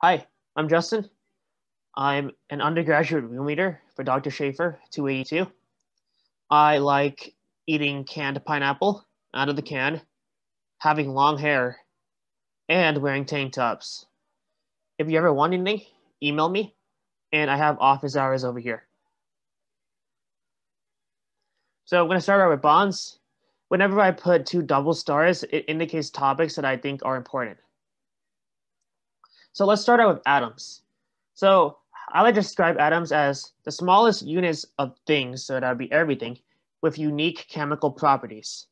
Hi, I'm Justin. I'm an undergraduate room leader for Dr. Schaefer 282. I like eating canned pineapple out of the can, having long hair, and wearing tank tops. If you ever want anything, email me, and I have office hours over here. So I'm going to start out with bonds. Whenever I put two double stars, it indicates topics that I think are important. So let's start out with atoms. So I like to describe atoms as the smallest units of things, so that would be everything, with unique chemical properties.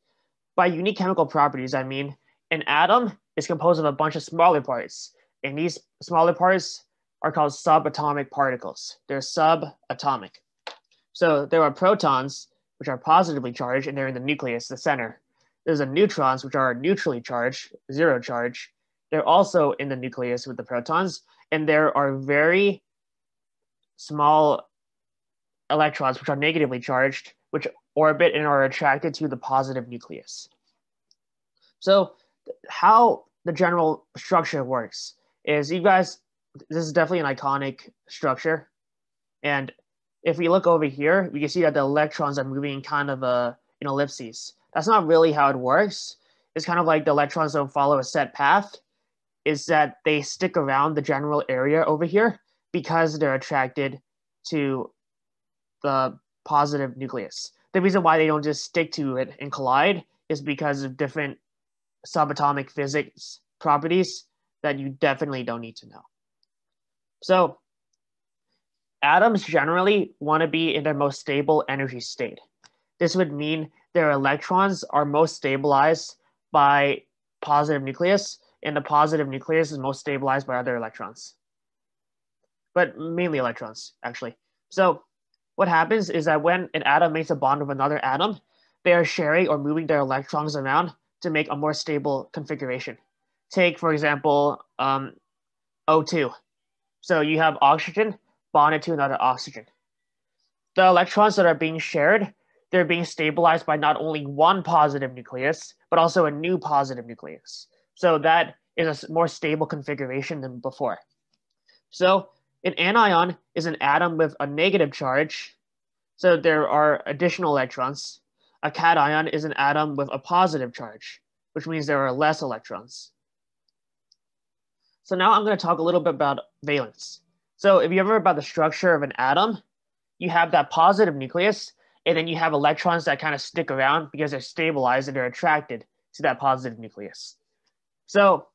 By unique chemical properties, I mean an atom is composed of a bunch of smaller parts, and these smaller parts are called subatomic particles. They're subatomic. So there are protons, which are positively charged, and they're in the nucleus, the center. There's the neutrons, which are neutrally charged, zero charge. They're also in the nucleus with the protons, and there are very small electrons, which are negatively charged, which orbit and are attracted to the positive nucleus. So how the general structure works is, you guys, this is definitely an iconic structure. And if we look over here, we can see that the electrons are moving in kind of in ellipses. That's not really how it works. It's kind of like the electrons don't follow a set path. Is that they stick around the general area over here because they're attracted to the positive nucleus. The reason why they don't just stick to it and collide is because of different subatomic physics properties that you definitely don't need to know. So atoms generally want to be in their most stable energy state. This would mean their electrons are most stabilized by positive nucleus, and the positive nucleus is most stabilized by other electrons. But mainly electrons, actually. So what happens is that when an atom makes a bond with another atom, they are sharing or moving their electrons around to make a more stable configuration. Take, for example, O2. So you have oxygen bonded to another oxygen. The electrons that are being shared, they're being stabilized by not only one positive nucleus, but also a new positive nucleus. So that is a more stable configuration than before. So an anion is an atom with a negative charge. So there are additional electrons. A cation is an atom with a positive charge, which means there are less electrons. So now I'm going to talk a little bit about valence. So if you ever heard about the structure of an atom, you have that positive nucleus, and then you have electrons that kind of stick around because they're stabilized and they're attracted to that positive nucleus. So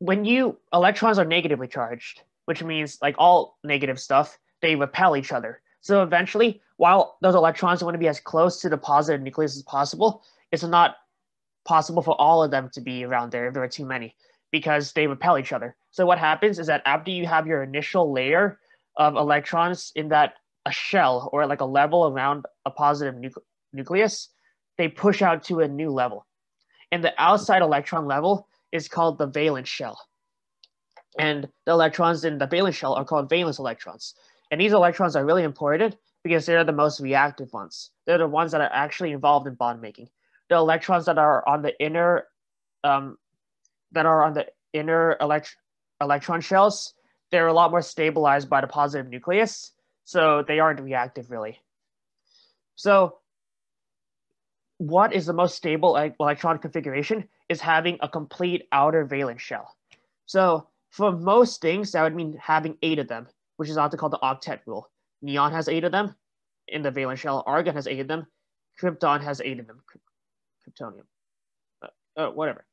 when electrons are negatively charged, which means like all negative stuff, they repel each other. So eventually, while those electrons want to be as close to the positive nucleus as possible, it's not possible for all of them to be around there if there are too many, because they repel each other. So what happens is that after you have your initial layer of electrons in a shell or like a level around a positive nucleus, they push out to a new level. And the outside electron level is called the valence shell. And the electrons in the valence shell are called valence electrons. And these electrons are really important because they're the most reactive ones. They're the ones that are actually involved in bond making. The electrons that are on the inner electron shells, they're a lot more stabilized by the positive nucleus, so they aren't reactive really. So what is the most stable electron configuration is having a complete outer valence shell. So for most things, that would mean having 8 of them, which is often called the octet rule. Neon has 8 of them in the valence shell. Argon has 8 of them. Krypton has 8 of them. Kryptonium. Whatever.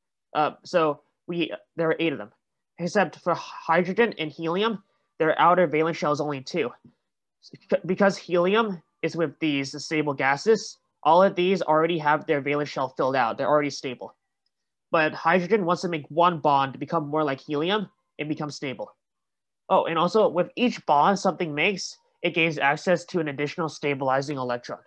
So there are 8 of them. Except for hydrogen and helium, their outer valence shell is only 2. Because helium is with these stable gases, all of these already have their valence shell filled out. They're already stable. But hydrogen wants to make one bond to become more like helium and become stable. Oh, and also with each bond something makes, it gains access to an additional stabilizing electron.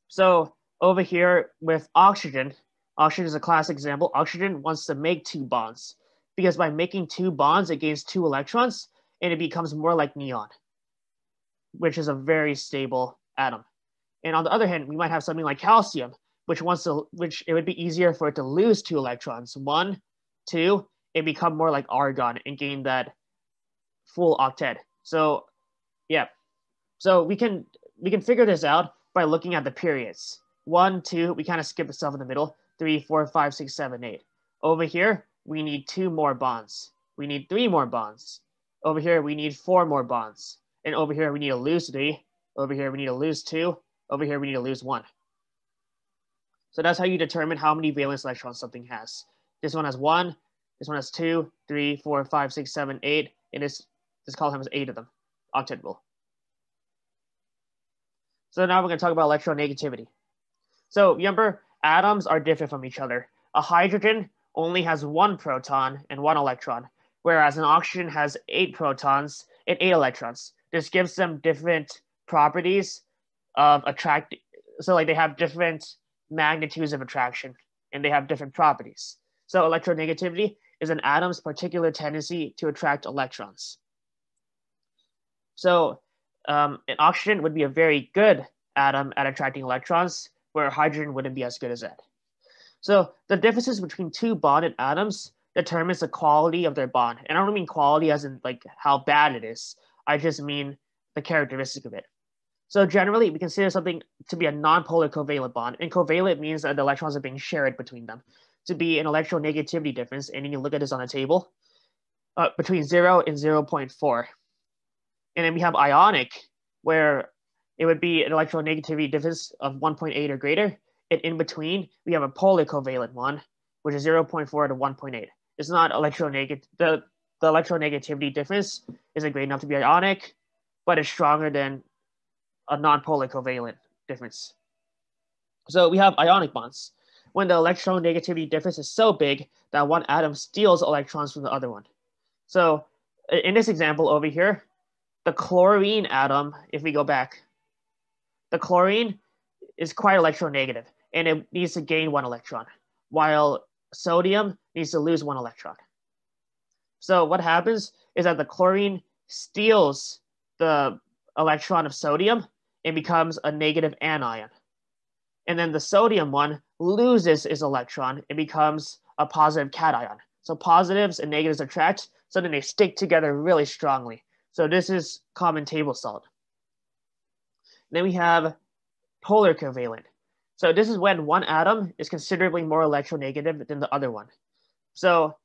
So over here with oxygen is a classic example. Oxygen wants to make 2 bonds because by making 2 bonds, it gains 2 electrons and it becomes more like neon, which is a very stable atom. And on the other hand, we might have something like calcium, which it would be easier for it to lose 2 electrons, 1, 2, and become more like argon and gain that full octet. So yeah, so we can figure this out by looking at the periods. 1, 2, we kind of skip the stuff in the middle. 3, 4, 5, 6, 7, 8. Over here, we need 2 more bonds. We need 3 more bonds. Over here, we need 4 more bonds. And over here, we need to lose 3. Over here, we need to lose 2. Over here, we need to lose 1. So that's how you determine how many valence electrons something has. This one has 1. This one has 2, 3, 4, 5, 6, 7, 8. And this column has 8 of them. Octet rule. So now we're going to talk about electronegativity. So remember, atoms are different from each other. A hydrogen only has 1 proton and 1 electron, whereas an oxygen has 8 protons and 8 electrons. This gives them different properties of attract. So like they have different magnitudes of attraction, and they have different properties. So electronegativity is an atom's particular tendency to attract electrons. So an oxygen would be a very good atom at attracting electrons, where hydrogen wouldn't be as good as that. So the differences between 2 bonded atoms determines the quality of their bond. And I don't mean quality as in like how bad it is. I just mean the characteristic of it. So generally, we consider something to be a nonpolar covalent bond. And covalent means that the electrons are being shared between them. To be an electronegativity difference, and you can look at this on a table, between 0 and 0.4. And then we have ionic, where it would be an electronegativity difference of 1.8 or greater. And in between, we have a polar covalent one, which is 0.4 to 1.8. It's not electronegative. The electronegativity difference isn't great enough to be ionic, but it's stronger than a nonpolar covalent difference. So we have ionic bonds, when the electronegativity difference is so big that one atom steals electrons from the other one. So in this example over here, the chlorine atom, if we go back, the chlorine is quite electronegative, and it needs to gain 1 electron, while sodium needs to lose 1 electron. So what happens is that the chlorine steals the electron of sodium and becomes a negative anion. And then the sodium one loses its electron and becomes a positive cation. So positives and negatives attract, so then they stick together really strongly. So this is common table salt. Then we have polar covalent. So this is when one atom is considerably more electronegative than the other one. So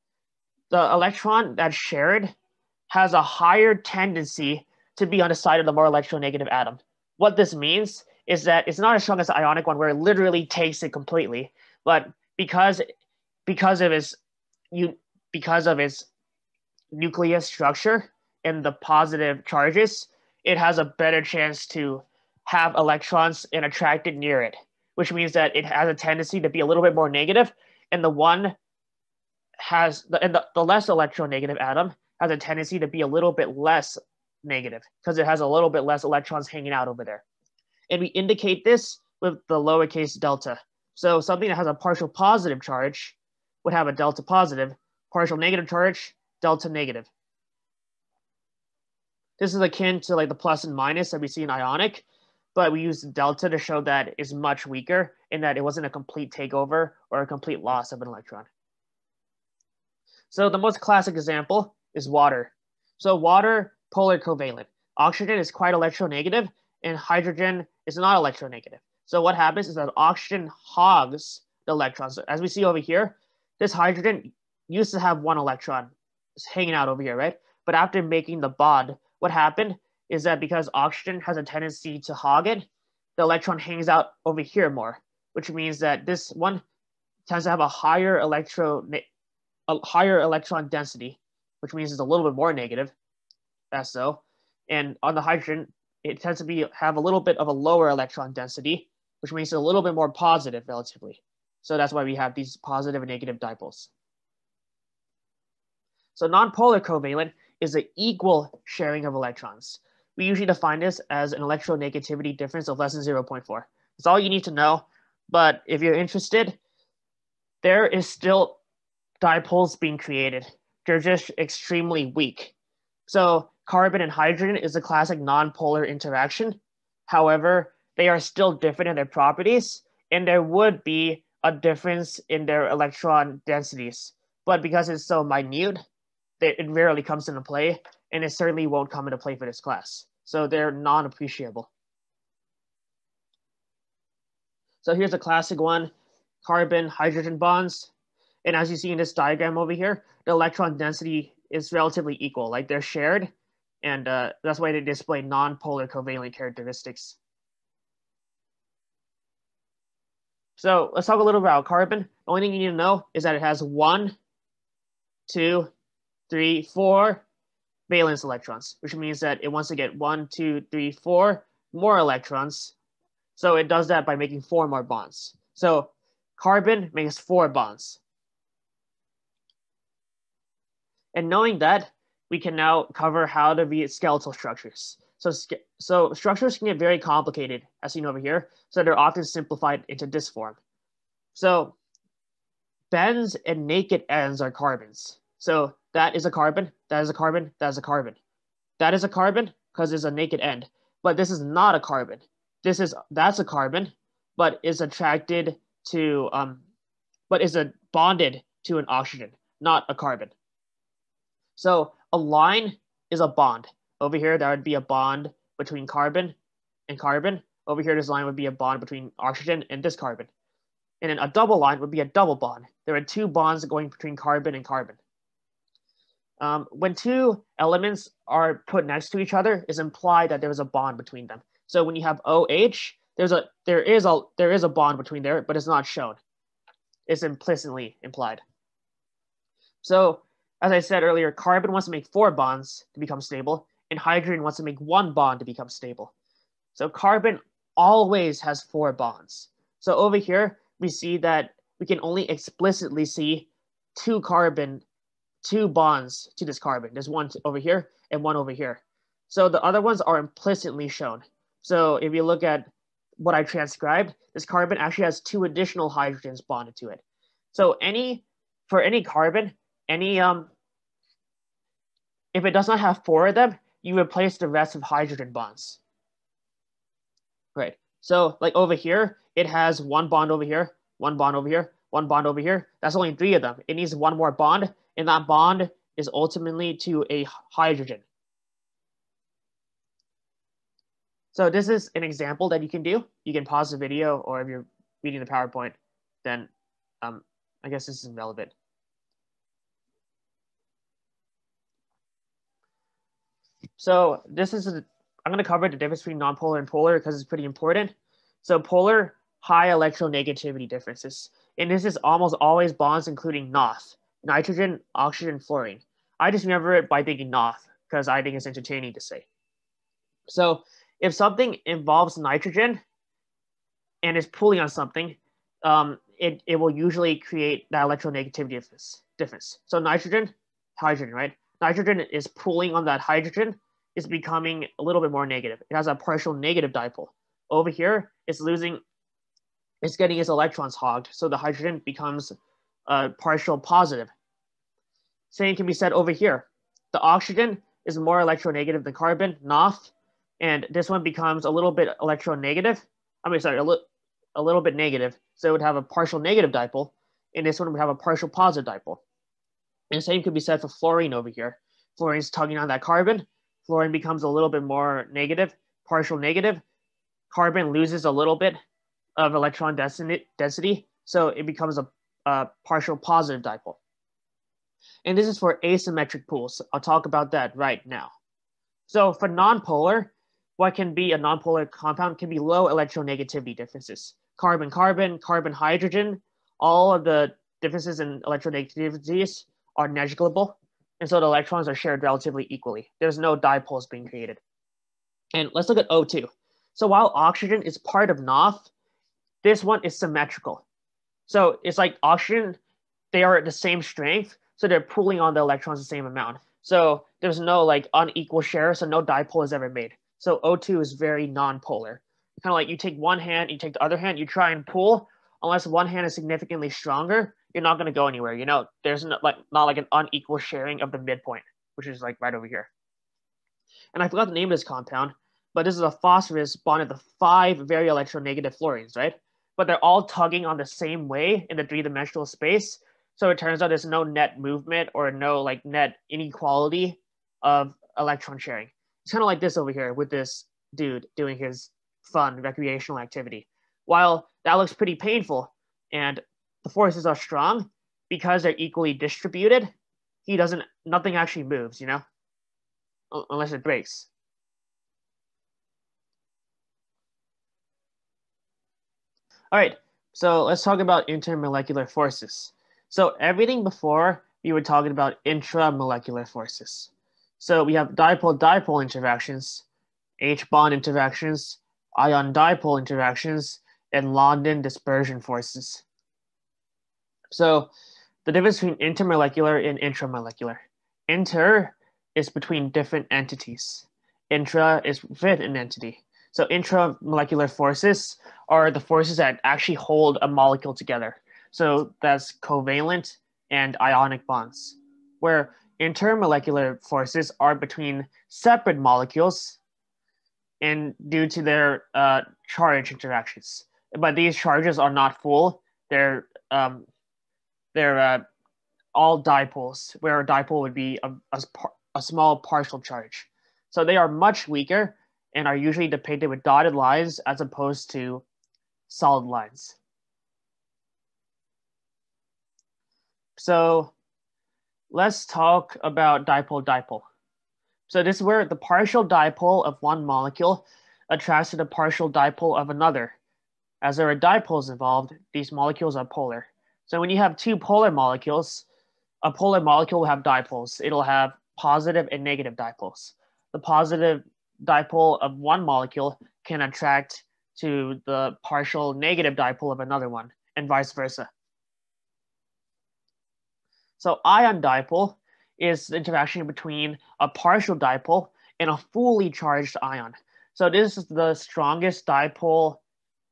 the electron that's shared has a higher tendency to be on the side of the more electronegative atom. What this means is that it's not as strong as the ionic one, where it literally takes it completely, but because of its nucleus structure and the positive charges, it has a better chance to have electrons and attracted near it, which means that it has a tendency to be a little bit more negative, and the less electronegative atom has a tendency to be a little bit less negative because it has a little bit less electrons hanging out over there. And we indicate this with the lowercase delta. So something that has a partial positive charge would have a delta positive, partial negative charge, delta negative. This is akin to like the plus and minus that we see in ionic, but we use delta to show that it's much weaker and that it wasn't a complete takeover or a complete loss of an electron. So the most classic example is water. So water, polar covalent. Oxygen is quite electronegative, and hydrogen is not electronegative. So what happens is that oxygen hogs the electrons. So as we see over here, this hydrogen used to have 1 electron hanging out over here, right? But after making the bond, what happened is that because oxygen has a tendency to hog it, the electron hangs out over here more, which means that this one tends to have a higher electron density, which means it's a little bit more negative. That's so. And on the hydrogen, it tends to have a little bit of a lower electron density, which makes it a little bit more positive relatively. So that's why we have these positive and negative dipoles. So nonpolar covalent is an equal sharing of electrons. We usually define this as an electronegativity difference of less than 0.4. That's all you need to know. But if you're interested, there is still dipoles being created. They're just extremely weak. So carbon and hydrogen is a classic nonpolar interaction. However, they are still different in their properties, and there would be a difference in their electron densities. but because it's so minute, it rarely comes into play, and it certainly won't come into play for this class. So they're non-appreciable. So here's a classic one, carbon-hydrogen bonds. And as you see in this diagram over here, the electron density is relatively equal, like they're shared, and that's why they display non-polar covalent characteristics. So let's talk a little about carbon. The only thing you need to know is that it has 1, 2, 3, 4 valence electrons, which means that it wants to get 1, 2, 3, 4 more electrons. So it does that by making 4 more bonds. So carbon makes 4 bonds. And knowing that, we can now cover how to read skeletal structures. So structures can get very complicated, as seen over here. So they're often simplified into this form. So bends and naked ends are carbons. So that is a carbon, that is a carbon, that is a carbon. That is a carbon because it's a naked end. But this is not a carbon. That's a carbon, but is attracted to but is bonded to an oxygen, not a carbon. So a line is a bond. Over here, that would be a bond between carbon and carbon. Over here, this line would be a bond between oxygen and this carbon. And then a double line would be a double bond. There are 2 bonds going between carbon and carbon. When 2 elements are put next to each other, it's implied that there is a bond between them. So when you have OH, there is a bond between there, but it's not shown. It's implicitly implied. So as I said earlier, carbon wants to make 4 bonds to become stable, and hydrogen wants to make 1 bond to become stable. So carbon always has 4 bonds. So over here, we see that we can only explicitly see 2 bonds to this carbon. There's 1 over here and 1 over here. So the other ones are implicitly shown. So if you look at what I transcribed, this carbon actually has 2 additional hydrogens bonded to it. So for any carbon, if it does not have 4 of them, you replace the rest of hydrogen bonds. Right. So like over here, it has 1 bond over here, 1 bond over here, 1 bond over here. That's only 3 of them. It needs 1 more bond, and that bond is ultimately to a hydrogen. So this is an example that you can do. You can pause the video, or if you're reading the PowerPoint, then I guess this is relevant. So I'm going to cover the difference between nonpolar and polar because it's pretty important. So polar, high electronegativity differences. And this is almost always bonds including NOF, nitrogen, oxygen, fluorine. I just remember it by thinking NOF because I think it's entertaining to say. So if something involves nitrogen and is pulling on something, it will usually create that electronegativity difference. So nitrogen, hydrogen, right? Nitrogen is pulling on that hydrogen, is becoming a little bit more negative. It has a partial negative dipole. Over here, it's getting its electrons hogged, so the hydrogen becomes partial positive. Same can be said over here. The oxygen is more electronegative than carbon, NOF, and this one becomes a little bit electronegative. I mean, sorry, a little bit negative. So it would have a partial negative dipole, and this one would have a partial positive dipole. And the same could be said for fluorine over here. Fluorine's tugging on that carbon. Fluorine becomes a little bit more negative, partial negative. Carbon loses a little bit of electron density, so it becomes a partial positive dipole. And this is for asymmetric pools. I'll talk about that right now. So for nonpolar, what can be a nonpolar compound can be low electronegativity differences. Carbon-carbon, carbon-hydrogen, all of the differences in electronegativities are negligible, and so the electrons are shared relatively equally. There's no dipoles being created. And let's look at O2. So while oxygen is part of NOF, this one is symmetrical. So it's like oxygen, they are the same strength, so they're pulling on the electrons the same amount. So there's no like unequal share, so no dipole is ever made. So O2 is very nonpolar. Kind of like you take one hand, you take the other hand, you try and pull. Unless one hand is significantly stronger, you're not going to go anywhere. You know, there's not like an unequal sharing of the midpoint, which is like right over here. And I forgot the name of this compound, but this is a phosphorus bonded to 5 very electronegative fluorines, right? But they're all tugging on the same way in the 3-dimensional space. So it turns out there's no net movement or no like net inequality of electron sharing. It's kind of like this over here with this dude doing his fun recreational activity. While that looks pretty painful and the forces are strong, because they're equally distributed, nothing actually moves, unless it breaks. All right, so let's talk about intermolecular forces. So everything before, we were talking about intramolecular forces. So we have dipole-dipole interactions, H-bond interactions, ion-dipole interactions, and London dispersion forces. So the difference between intermolecular and intramolecular. Inter is between different entities. Intra is with an entity. So intramolecular forces are the forces that actually hold a molecule together. So that's covalent and ionic bonds. Where intermolecular forces are between separate molecules and due to their charge interactions. But these charges are not full. They're all dipoles, where a dipole would be a small partial charge. So they are much weaker and are usually depicted with dotted lines as opposed to solid lines. So let's talk about dipole-dipole. So this is where the partial dipole of one molecule attracts to the partial dipole of another. As there are dipoles involved, these molecules are polar. So when you have two polar molecules, a polar molecule will have dipoles. It'll have positive and negative dipoles. The positive dipole of one molecule can attract to the partial negative dipole of another one, and vice versa. So ion dipole is the interaction between a partial dipole and a fully charged ion. So this is the strongest dipole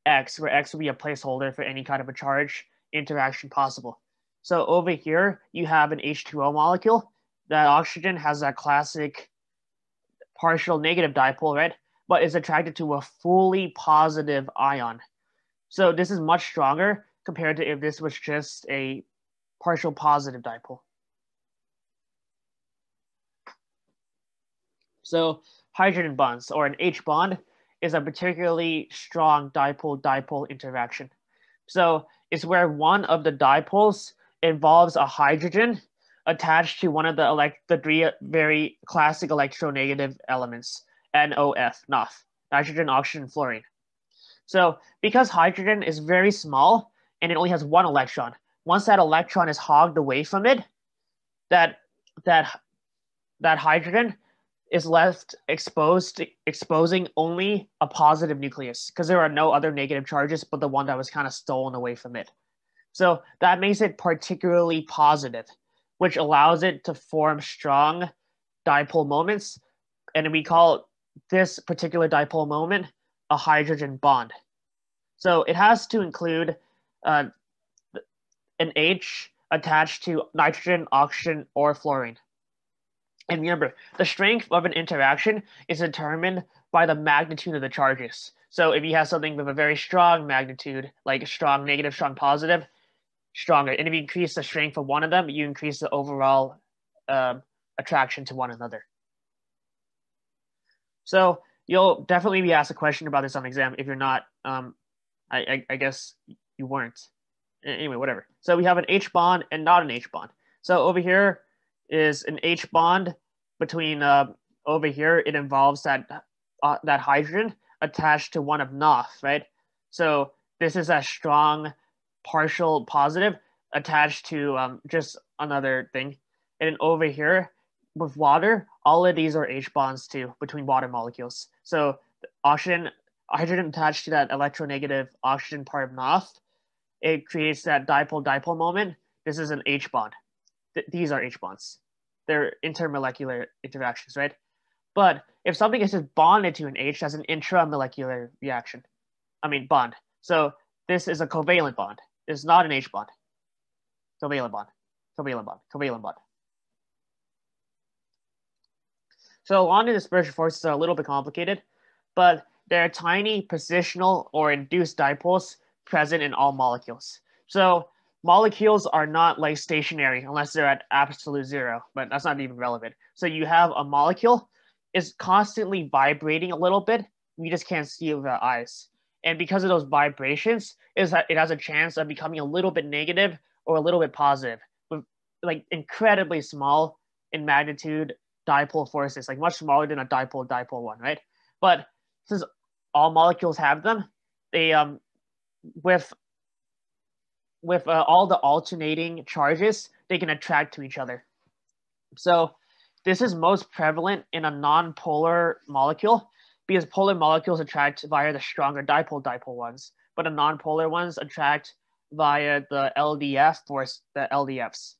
X, where X will be a placeholder for any kind of a charge interaction possible. So over here, you have an H2O molecule. That oxygen has that classic partial negative dipole, right? But is attracted to a fully positive ion. So this is much stronger compared to if this was just a partial positive dipole. So hydrogen bonds, or an H bond, is a particularly strong dipole-dipole interaction. So it's where one of the dipoles involves a hydrogen attached to one of the three very classic electronegative elements, NOF, nitrogen, oxygen, fluorine. So because hydrogen is very small and it only has one electron, once that electron is hogged away from it, that hydrogen is left exposing only a positive nucleus because there are no other negative charges but the one that was kind of stolen away from it. So that makes it particularly positive, which allows it to form strong dipole moments. And we call this particular dipole moment a hydrogen bond. So it has to include an H attached to nitrogen, oxygen, or fluorine. And remember, the strength of an interaction is determined by the magnitude of the charges. So if you have something with a very strong magnitude, like strong negative, strong positive, stronger. And if you increase the strength of one of them, you increase the overall attraction to one another. So you'll definitely be asked a question about this on exam. If you're not, I guess you weren't. Anyway, whatever. So we have an H bond and not an H bond. So over here is an H bond between over here. It involves that hydrogen attached to one of NOF, right? So this is a strong partial positive attached to just another thing. And then over here with water, all of these are H bonds too between water molecules. So hydrogen attached to that electronegative oxygen part of NOF, it creates that dipole-dipole moment. This is an H bond. These are H bonds. They're intermolecular interactions, right? But if something is just bonded to an H, that's an intramolecular reaction. Bond. So this is a covalent bond. It's not an H bond. Covalent bond. Covalent bond. Covalent bond. So London dispersion forces are a little bit complicated, but there are tiny positional or induced dipoles present in all molecules. So molecules are not like stationary unless they're at absolute zero, but that's not even relevant. So you have a molecule is constantly vibrating a little bit. We just can't see it with our eyes. And because of those vibrations, is that it has a chance of becoming a little bit negative or a little bit positive with like incredibly small in magnitude dipole forces, like much smaller than a dipole one, right? But since all molecules have them, they with all the alternating charges, they can attract to each other. So this is most prevalent in a non-polar molecule because polar molecules attract via the stronger dipole ones, but the non-polar ones attract via the LDF force, the LDFs.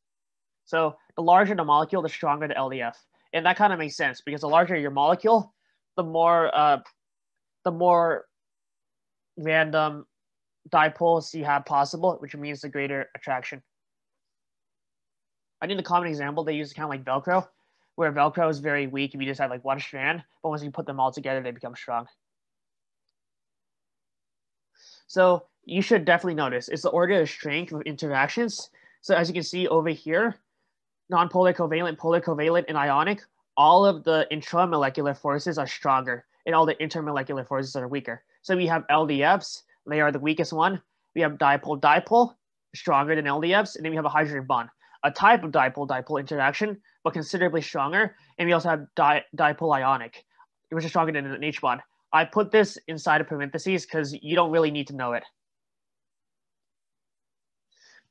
So the larger the molecule, the stronger the LDF, and that kind of makes sense because the larger your molecule, the more random dipoles you have possible, which means the greater attraction. I think the common example they use is kind of like Velcro, where Velcro is very weak if you just have like one strand, but once you put them all together, they become strong. So you should definitely notice it's the order of strength of interactions. So as you can see over here, nonpolar, covalent, polar, covalent, and ionic, all of the intramolecular forces are stronger, and all the intermolecular forces are weaker. So we have LDFs, they are the weakest one. We have dipole, stronger than LDFs, and then we have a hydrogen bond, a type of dipole interaction, but considerably stronger. And we also have dipole ionic, which is stronger than an H bond. I put this inside of parentheses because you don't really need to know it.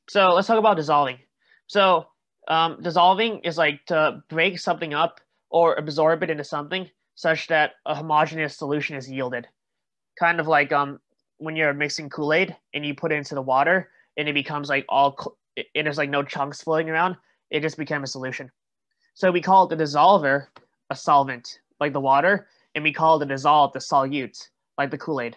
So let's talk about dissolving. So dissolving is like to break something up or absorb it into something such that a homogeneous solution is yielded. Kind of like when you're mixing Kool-Aid and you put it into the water and it becomes like and there's like no chunks floating around, it just became a solution. So we call the dissolver a solvent, like the water, and we call the dissolved the solute, like the Kool-Aid.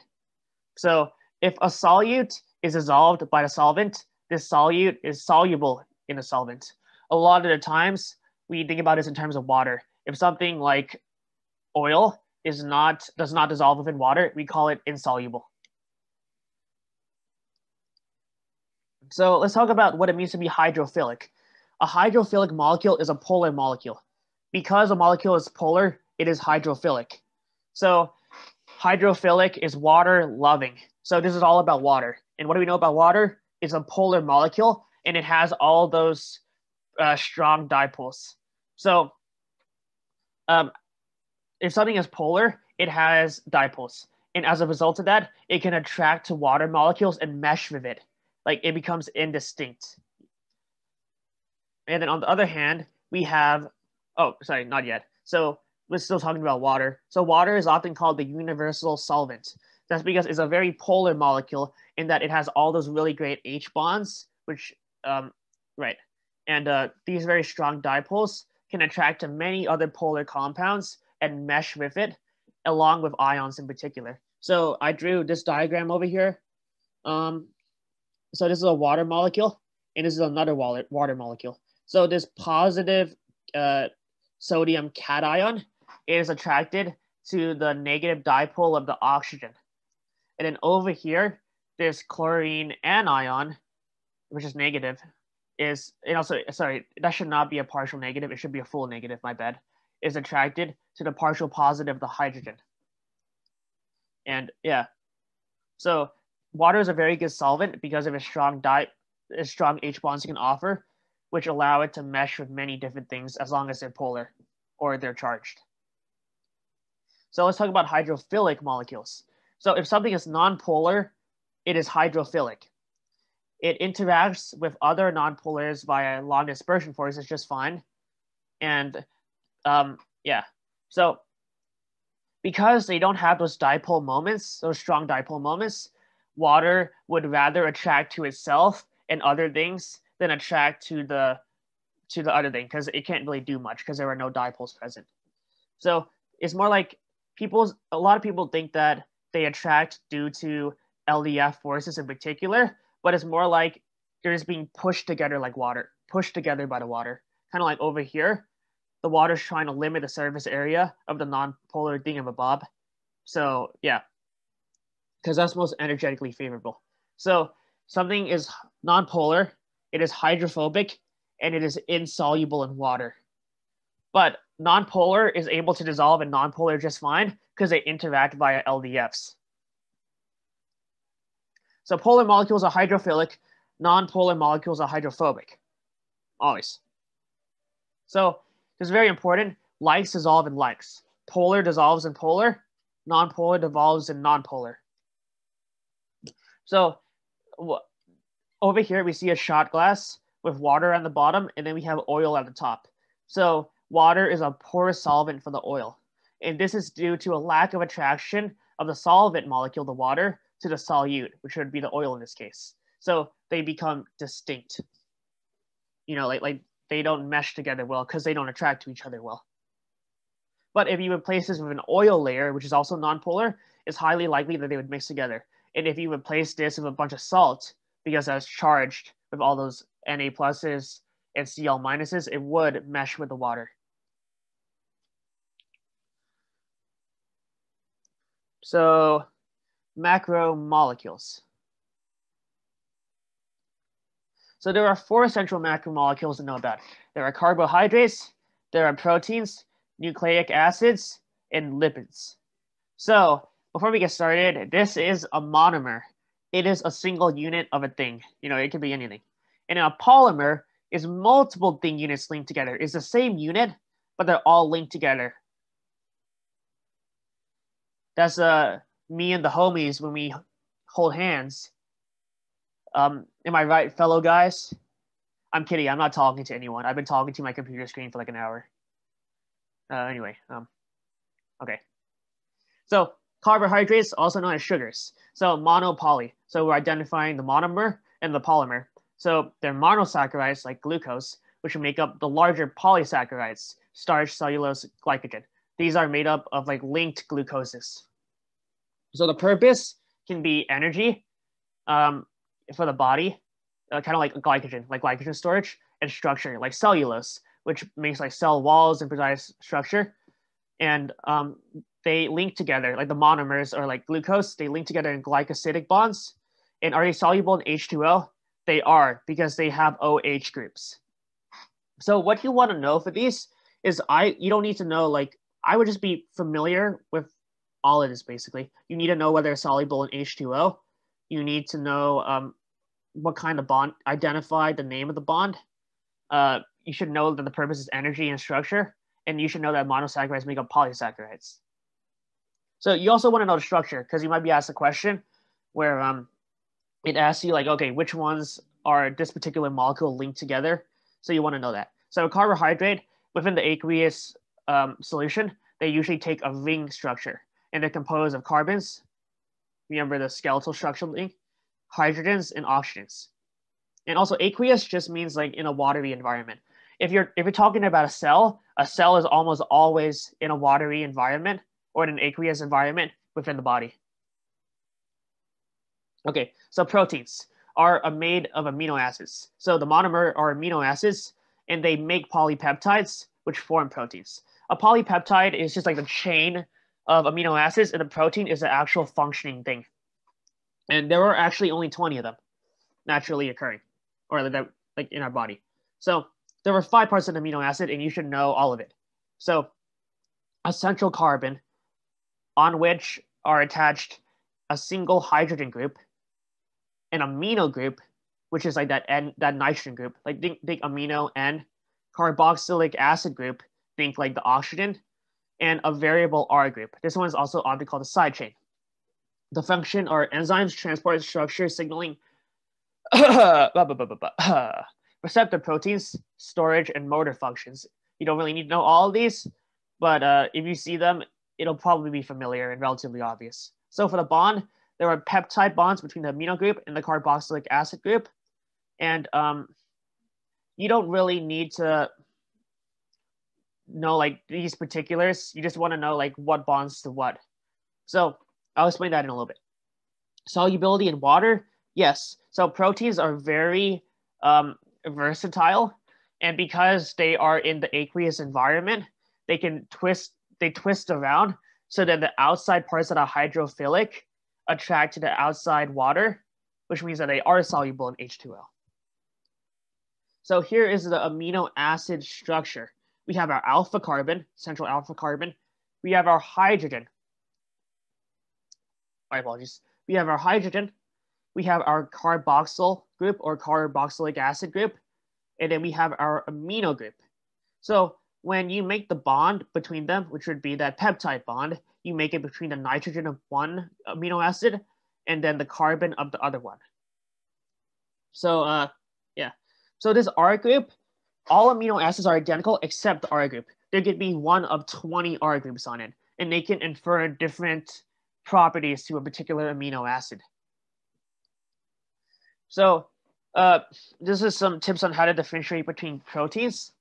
So if a solute is dissolved by the solvent, this solute is soluble in the solvent. A lot of the times we think about this in terms of water. If something like oil does not dissolve within water, we call it insoluble. So let's talk about what it means to be hydrophilic. A hydrophilic molecule is a polar molecule. Because a molecule is polar, it is hydrophilic. So hydrophilic is water loving. So this is all about water. And what do we know about water? It's a polar molecule, and it has all those strong dipoles. So if something is polar, it has dipoles. And as a result of that, it can attract to water molecules and mesh with it. Like it becomes indistinct. And then on the other hand, we have, oh, sorry, not yet. So we're still talking about water. So water is often called the universal solvent. That's because it's a very polar molecule in that it has all those really great H bonds, which, right. And these very strong dipoles can attract to many other polar compounds and mesh with it, along with ions in particular. So I drew this diagram over here. So this is a water molecule, and this is another water molecule. So this positive sodium cation is attracted to the negative dipole of the oxygen. And then over here, this chlorine anion, which is negative, is, and also, sorry, that should not be a partial negative. It should be a full negative, my bad, is attracted to the partial positive of the hydrogen. And yeah, so water is a very good solvent because of its strong H bonds it can offer, which allow it to mesh with many different things as long as they're polar or they're charged. So let's talk about hydrophilic molecules. So if something is nonpolar, it is hydrophilic. It interacts with other nonpolars via long dispersion forces just fine. And yeah, so because they don't have those dipole moments, those strong dipole moments, water would rather attract to itself and other things than attract to the other thing because it can't really do much because there are no dipoles present. So it's more like a lot of people think that they attract due to LDF forces in particular, but it's more like they're just being pushed together like water, pushed together by the water. Kind of like over here, the water's trying to limit the surface area of the nonpolar thingamabob. So yeah, because that's most energetically favorable. So something is nonpolar, it is hydrophobic, and it is insoluble in water. But nonpolar is able to dissolve in nonpolar just fine because they interact via LDFs. So polar molecules are hydrophilic, nonpolar molecules are hydrophobic, always. So this is very important. Likes dissolve in likes. Polar dissolves in polar, nonpolar dissolves in nonpolar. So over here, we see a shot glass with water on the bottom, and then we have oil at the top. So water is a porous solvent for the oil. And this is due to a lack of attraction of the solvent molecule, the water, to the solute, which would be the oil in this case. So they become distinct. You know, like they don't mesh together well because they don't attract to each other well. But if you replace this with an oil layer, which is also nonpolar, it's highly likely that they would mix together. And if you replace this with a bunch of salt, because that's charged with all those Na pluses and Cl minuses, it would mesh with the water. So macromolecules. So there are 4 essential macromolecules to know about. There are carbohydrates, there are proteins, nucleic acids, and lipids. So before we get started, this is a monomer. It is a single unit of a thing. You know, it could be anything. And a polymer is multiple thing units linked together. It's the same unit, but they're all linked together. That's me and the homies when we hold hands. Am I right, fellow guys? I'm kidding. I'm not talking to anyone. I've been talking to my computer screen for like an hour. Anyway, okay. So carbohydrates, also known as sugars. So monopoly. So we're identifying the monomer and the polymer. So they're monosaccharides like glucose, which make up the larger polysaccharides, starch, cellulose, glycogen. These are made up of like linked glucoses. So the purpose can be energy for the body, kind of like glycogen storage, and structure, like cellulose, which makes like cell walls and provides structure. And they link together, like the monomers or like glucose, they link together in glycosidic bonds. And are they soluble in H2O? They are, because they have OH groups. So what you want to know for these is you don't need to know, like, I would just be familiar with all of this basically. You need to know whether it's soluble in H2O. You need to know what kind of bond, identify the name of the bond. You should know that the purpose is energy and structure. And you should know that monosaccharides make up polysaccharides. So you also want to know the structure, because you might be asked a question where it asks you like, okay, which ones are this particular molecule linked together? So you want to know that. So a carbohydrate, within the aqueous solution, they usually take a ring structure, and they're composed of carbons. Remember the skeletal structure thing? Hydrogens and oxygens. And also aqueous just means like in a watery environment. If you're talking about a cell is almost always in a watery environment or in an aqueous environment within the body. Okay, so proteins are made of amino acids. So the monomer are amino acids, and they make polypeptides, which form proteins. A polypeptide is just like the chain of amino acids, and the protein is the actual functioning thing. And there are actually only 20 of them naturally occurring, or like in our body. So there were 5 parts of an amino acid, and you should know all of it. So a central carbon on which are attached a single hydrogen group, an amino group, which is like that nitrogen group, like think amino N, carboxylic acid group, think like the oxygen, and a variable R group. This one is also often called the side chain. The function are enzymes, transport structure, signaling, receptor proteins, storage, and motor functions. You don't really need to know all of these, but if you see them, it'll probably be familiar and relatively obvious. So for the bond, there are peptide bonds between the amino group and the carboxylic acid group. And you don't really need to know like these particulars. You just want to know like what bonds to what. So I'll explain that in a little bit. Solubility in water, yes. So proteins are very versatile, and because they are in the aqueous environment, they twist around so that the outside parts that are hydrophilic attract to the outside water, which means that they are soluble in H2O. So here is the amino acid structure. We have our alpha carbon, central alpha carbon. We have our hydrogen. My apologies. We have our hydrogen. We have our carboxyl group or carboxylic acid group. And then we have our amino group. So when you make the bond between them, which would be that peptide bond, you make it between the nitrogen of one amino acid and then the carbon of the other one. So yeah. So this R group, all amino acids are identical except the R group. There could be one of 20 R groups on it, and they can infer different properties to a particular amino acid. So this is some tips on how to differentiate between proteins.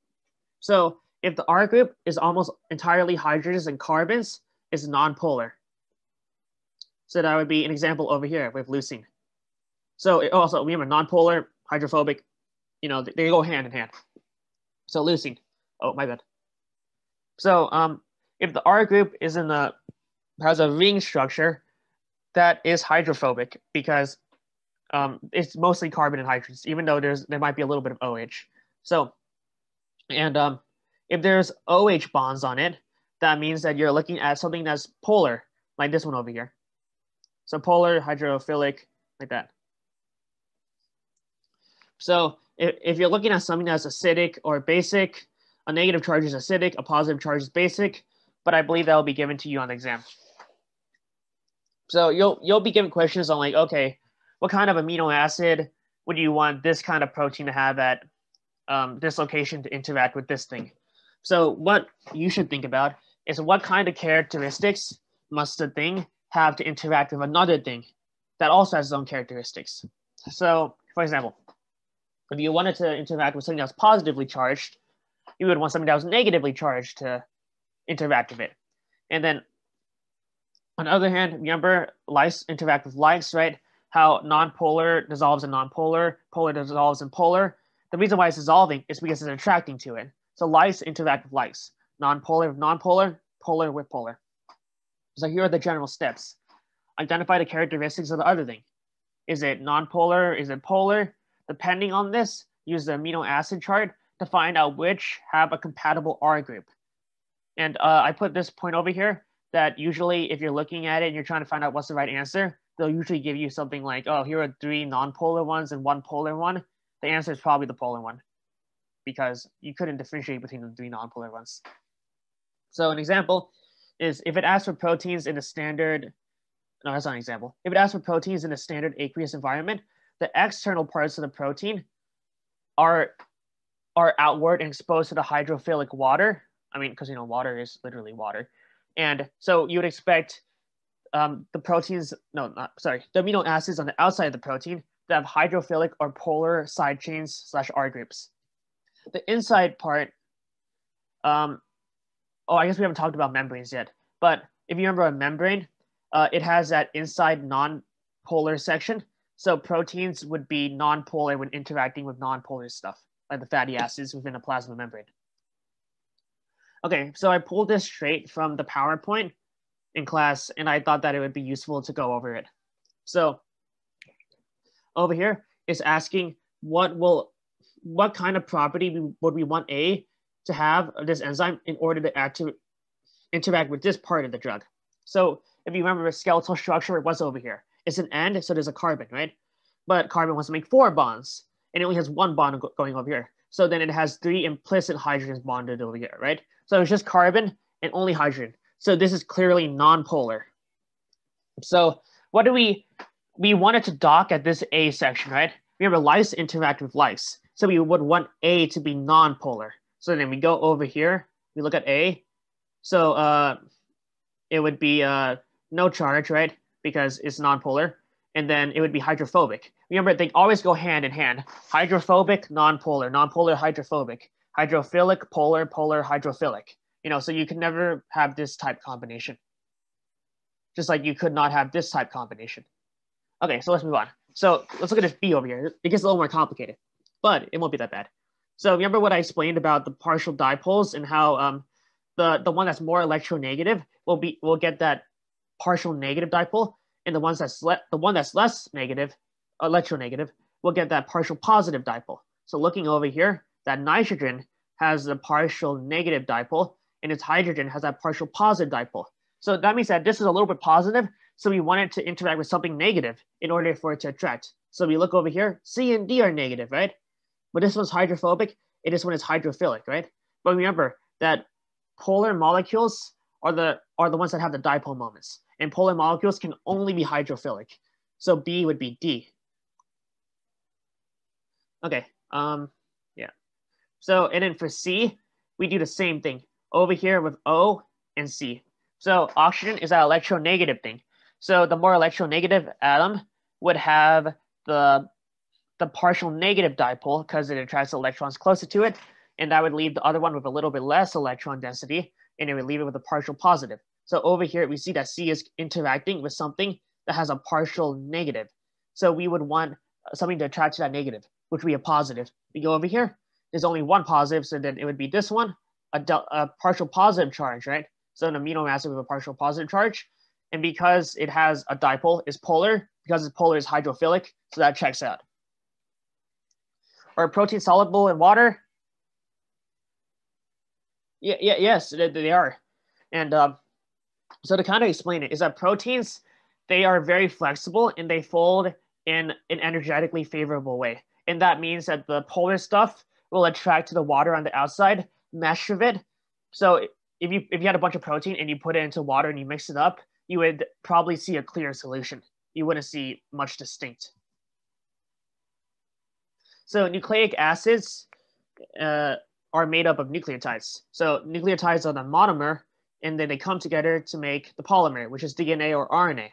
So if the R group is almost entirely hydrogens and carbons, it's nonpolar. So that would be an example over here with leucine. So also we have a nonpolar, hydrophobic, they go hand in hand. So leucine, oh my bad. So if the R group has a ring structure, that is hydrophobic because it's mostly carbon and hydrogens, even though there might be a little bit of OH. So, and if there's OH bonds on it, that means that you're looking at something that's polar, like this one over here. So polar, hydrophilic, like that. So if you're looking at something that's acidic or basic, a negative charge is acidic, a positive charge is basic, but I believe that will be given to you on the exam. So you'll be given questions on like, okay, what kind of amino acid would you want this kind of protein to have at this location to interact with this thing? So what you should think about is what kind of characteristics must the thing have to interact with another thing that also has its own characteristics. So for example, if you wanted to interact with something that was positively charged, you would want something that was negatively charged to interact with it. And then on the other hand, remember lice interact with lice, right? How nonpolar dissolves in nonpolar, polar dissolves in polar. The reason why it's dissolving is because it's attracting to it. So lice interact with lice. Nonpolar with nonpolar, polar with polar. So here are the general steps. Identify the characteristics of the other thing. Is it nonpolar? Is it polar? Depending on this, use the amino acid chart to find out which have a compatible R group. And I put this point over here that usually if you're looking at it and you're trying to find out what's the right answer, they'll usually give you something like, oh, here are 3 nonpolar ones and 1 polar one. The answer is probably the polar one because you couldn't differentiate between the 3 nonpolar ones. So an example is if it asks for proteins in a standard, no, that's not an example. If it asks for proteins in a standard aqueous environment, the external parts of the protein are outward and exposed to the hydrophilic water. I mean, because water is literally water. And so you would expect the amino acids on the outside of the protein to have hydrophilic or polar side chains / R groups. The inside part, I guess we haven't talked about membranes yet, but if you remember a membrane, it has that inside non-polar section. So proteins would be non-polar when interacting with non-polar stuff, like the fatty acids within a plasma membrane. Okay, so I pulled this straight from the PowerPoint in class, and I thought that it would be useful to go over it. So over here is asking what kind of property would we want A to have of this enzyme in order to interact with this part of the drug. So if you remember the skeletal structure, what's over here? It's an end, so there's a carbon, right? But carbon wants to make 4 bonds, and it only has 1 bond going over here. So then it has 3 implicit hydrogens bonded over here, right? So it's just carbon and only hydrogen. So this is clearly non-polar. So what do we wanted to dock at this A section, right? Remember, lice interact with lice. So we would want A to be non-polar. So then we go over here, we look at A. So it would be no charge, right? Because it's non-polar. And then it would be hydrophobic. Remember, they always go hand in hand. Hydrophobic, non-polar, non-polar, hydrophobic. Hydrophilic, polar, polar, hydrophilic. So you could never have this type combination. Just like you could not have this type combination. Okay, so let's move on. So let's look at this B over here. It gets a little more complicated, but it won't be that bad. So remember what I explained about the partial dipoles and how the one that's more electronegative will get that partial negative dipole, and the one that's less negative, electronegative, will get that partial positive dipole. So looking over here, that nitrogen has a partial negative dipole, and its hydrogen has that partial positive dipole. So that means that this is a little bit positive, so we want it to interact with something negative in order for it to attract. So we look over here, C and D are negative, right? But this one's hydrophobic, and this one is hydrophilic, right? But remember that polar molecules are the ones that have the dipole moments, and polar molecules can only be hydrophilic. So B would be D. Okay, yeah. So, and then for C, we do the same thing over here with O and C. So oxygen is that electronegative thing. So the more electronegative atom would have the partial negative dipole because it attracts electrons closer to it, and that would leave the other one with a little bit less electron density, and it would leave it with a partial positive. So over here, we see that C is interacting with something that has a partial negative. So we would want something to attract to that negative, which would be a positive. We go over here, there's only one positive, so then it would be this one, a partial positive charge, right? So an amino acid with a partial positive charge. And because it has a dipole, it's polar. Because it's polar, it's hydrophilic, so that checks out. Are proteins soluble in water? Yes, they are. And so to kind of explain it, is that proteins, they are very flexible and they fold in an energetically favorable way. And that means that the polar stuff will attract to the water on the outside, mesh of it. So if you had a bunch of protein and you put it into water and you mix it up, you would probably see a clear solution. You wouldn't see much distinct. So nucleic acids are made up of nucleotides. So nucleotides are the monomer, and then they come together to make the polymer, which is DNA or RNA.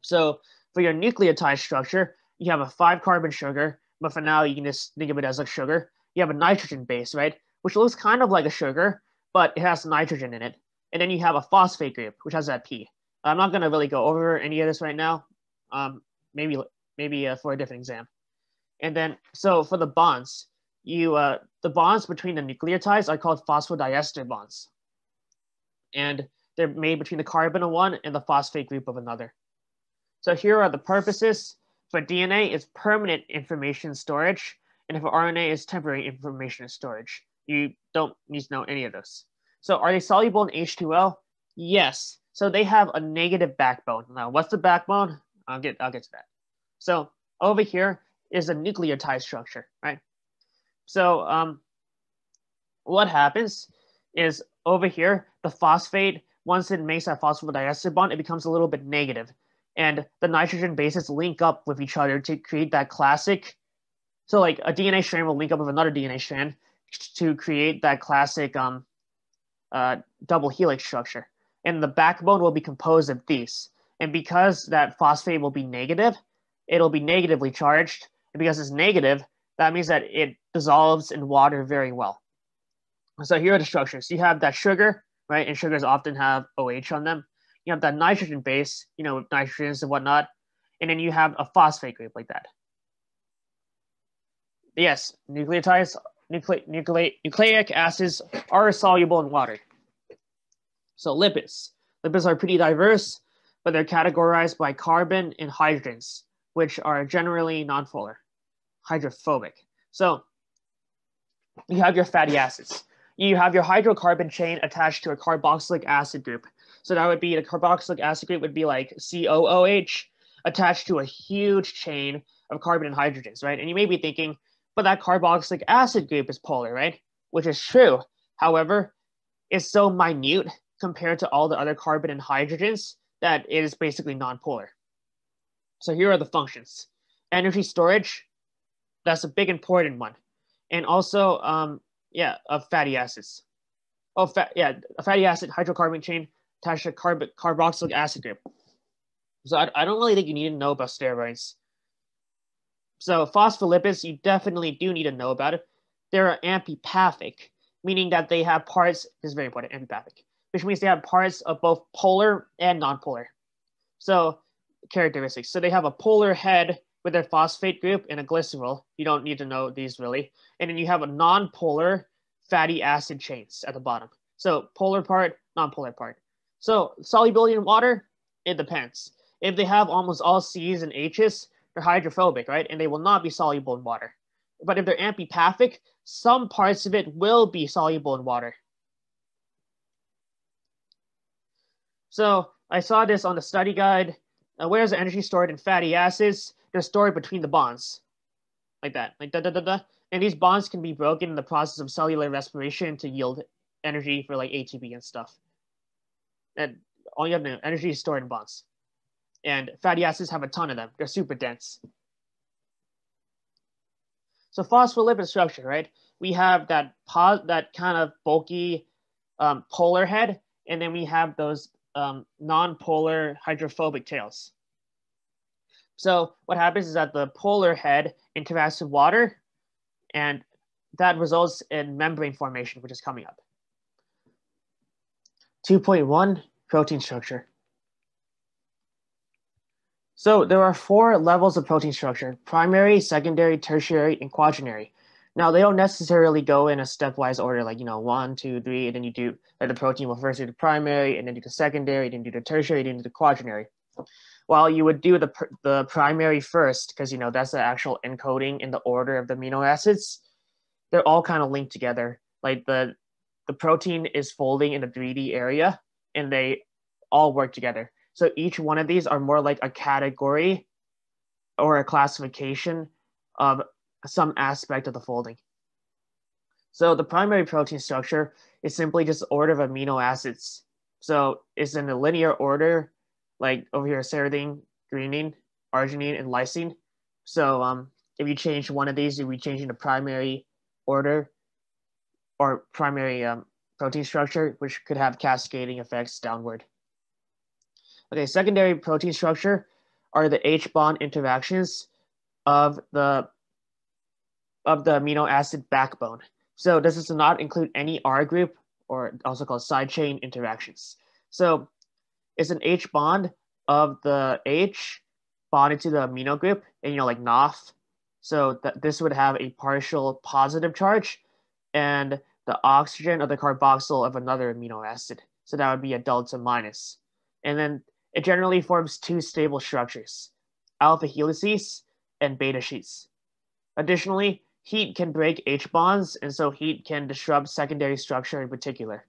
So for your nucleotide structure, you have a 5-carbon sugar, but for now you can just think of it as a sugar. You have a nitrogen base, right? Which looks kind of like a sugar, but it has nitrogen in it. And then you have a phosphate group, which has that P. I'm not going to really go over any of this right now. Maybe for a different exam. And then, so for the bonds, the bonds between the nucleotides are called phosphodiester bonds. And they're made between the carbon of one and the phosphate group of another. So here are the purposes. For DNA, it's permanent information storage. And for RNA, it's temporary information storage. You don't need to know any of those. So are they soluble in H2O? Yes. So they have a negative backbone. Now, what's the backbone? I'll get to that. So over here is a nucleotide structure, right? So what happens is over here, the phosphate, once it makes that phosphodiester bond, it becomes a little bit negative. And the nitrogen bases link up with each other to create that classic. So like a DNA strand will link up with another DNA strand to create that classic double helix structure. And the backbone will be composed of these. And because that phosphate will be negative, it'll be negatively charged. And because it's negative, that means that it dissolves in water very well. So here are the structures. You have that sugar, right? And sugars often have OH on them. You have that nitrogen base, with nitrogens and whatnot. And then you have a phosphate group like that. Yes, nucleotides, nucleic acids are soluble in water. So lipids. Lipids are pretty diverse, but they're categorized by carbon and hydrogens, which are generally nonpolar, hydrophobic. So you have your fatty acids. You have your hydrocarbon chain attached to a carboxylic acid group. So that would be, the carboxylic acid group would be like COOH attached to a huge chain of carbon and hydrogens, right? And you may be thinking, but that carboxylic acid group is polar, right? Which is true. However, it's so minute compared to all the other carbon and hydrogens that it is basically nonpolar. So here are the functions. Energy storage, that's a big important one. And also, of fatty acids. A fatty acid hydrocarbon chain attached to carboxylic acid group. So I don't really think you need to know about steroids. So phospholipids, you definitely do need to know about it. They're amphipathic, meaning that they have parts, this is very important, amphipathic, which means they have parts of both polar and nonpolar. So characteristics. So they have a polar head with their phosphate group and a glycerol. You don't need to know these really. And then you have a nonpolar fatty acid chains at the bottom. So polar part, nonpolar part. So solubility in water, it depends. If they have almost all C's and H's, they're hydrophobic, right? And they will not be soluble in water. But if they're amphipathic, some parts of it will be soluble in water. So I saw this on the study guide. Where is the energy stored in fatty acids? They're stored between the bonds, like that, like da da da da. And these bonds can be broken in the process of cellular respiration to yield energy for like ATP and stuff. And all you have to know, energy is stored in bonds. And fatty acids have a ton of them. They're super dense. So phospholipid structure, right? We have that kind of bulky polar head, and then we have those non-polar hydrophobic tails. So what happens is that the polar head interacts with water, and that results in membrane formation, which is coming up. 2.1, protein structure. So there are 4 levels of protein structure: primary, secondary, tertiary, and quaternary. Now they don't necessarily go in a stepwise order, like 1, 2, 3, and then you do like the protein will first do the primary, and then do the secondary, then do the tertiary, then do the quaternary. Well, you would do the primary first because that's the actual encoding in the order of the amino acids. They're all kind of linked together. Like the protein is folding in the 3D area, and they all work together. So each one of these are more like a category or a classification of some aspect of the folding. So the primary protein structure is simply just the order of amino acids. So it's in a linear order, like over here, serine, threonine, arginine, and lysine. So if you change one of these, you'll be changing the primary order or primary protein structure, which could have cascading effects downward. Okay, secondary protein structure are the H bond interactions of the amino acid backbone. So this does not include any R group, or also called side chain interactions. So it's an H bond of the H bonded to the amino group, and like NOF. So this would have a partial positive charge, and the oxygen or the carboxyl of another amino acid. So that would be a delta minus. And then it generally forms 2 stable structures: alpha helices and beta sheets. Additionally, heat can break H bonds, and so heat can disrupt secondary structure in particular.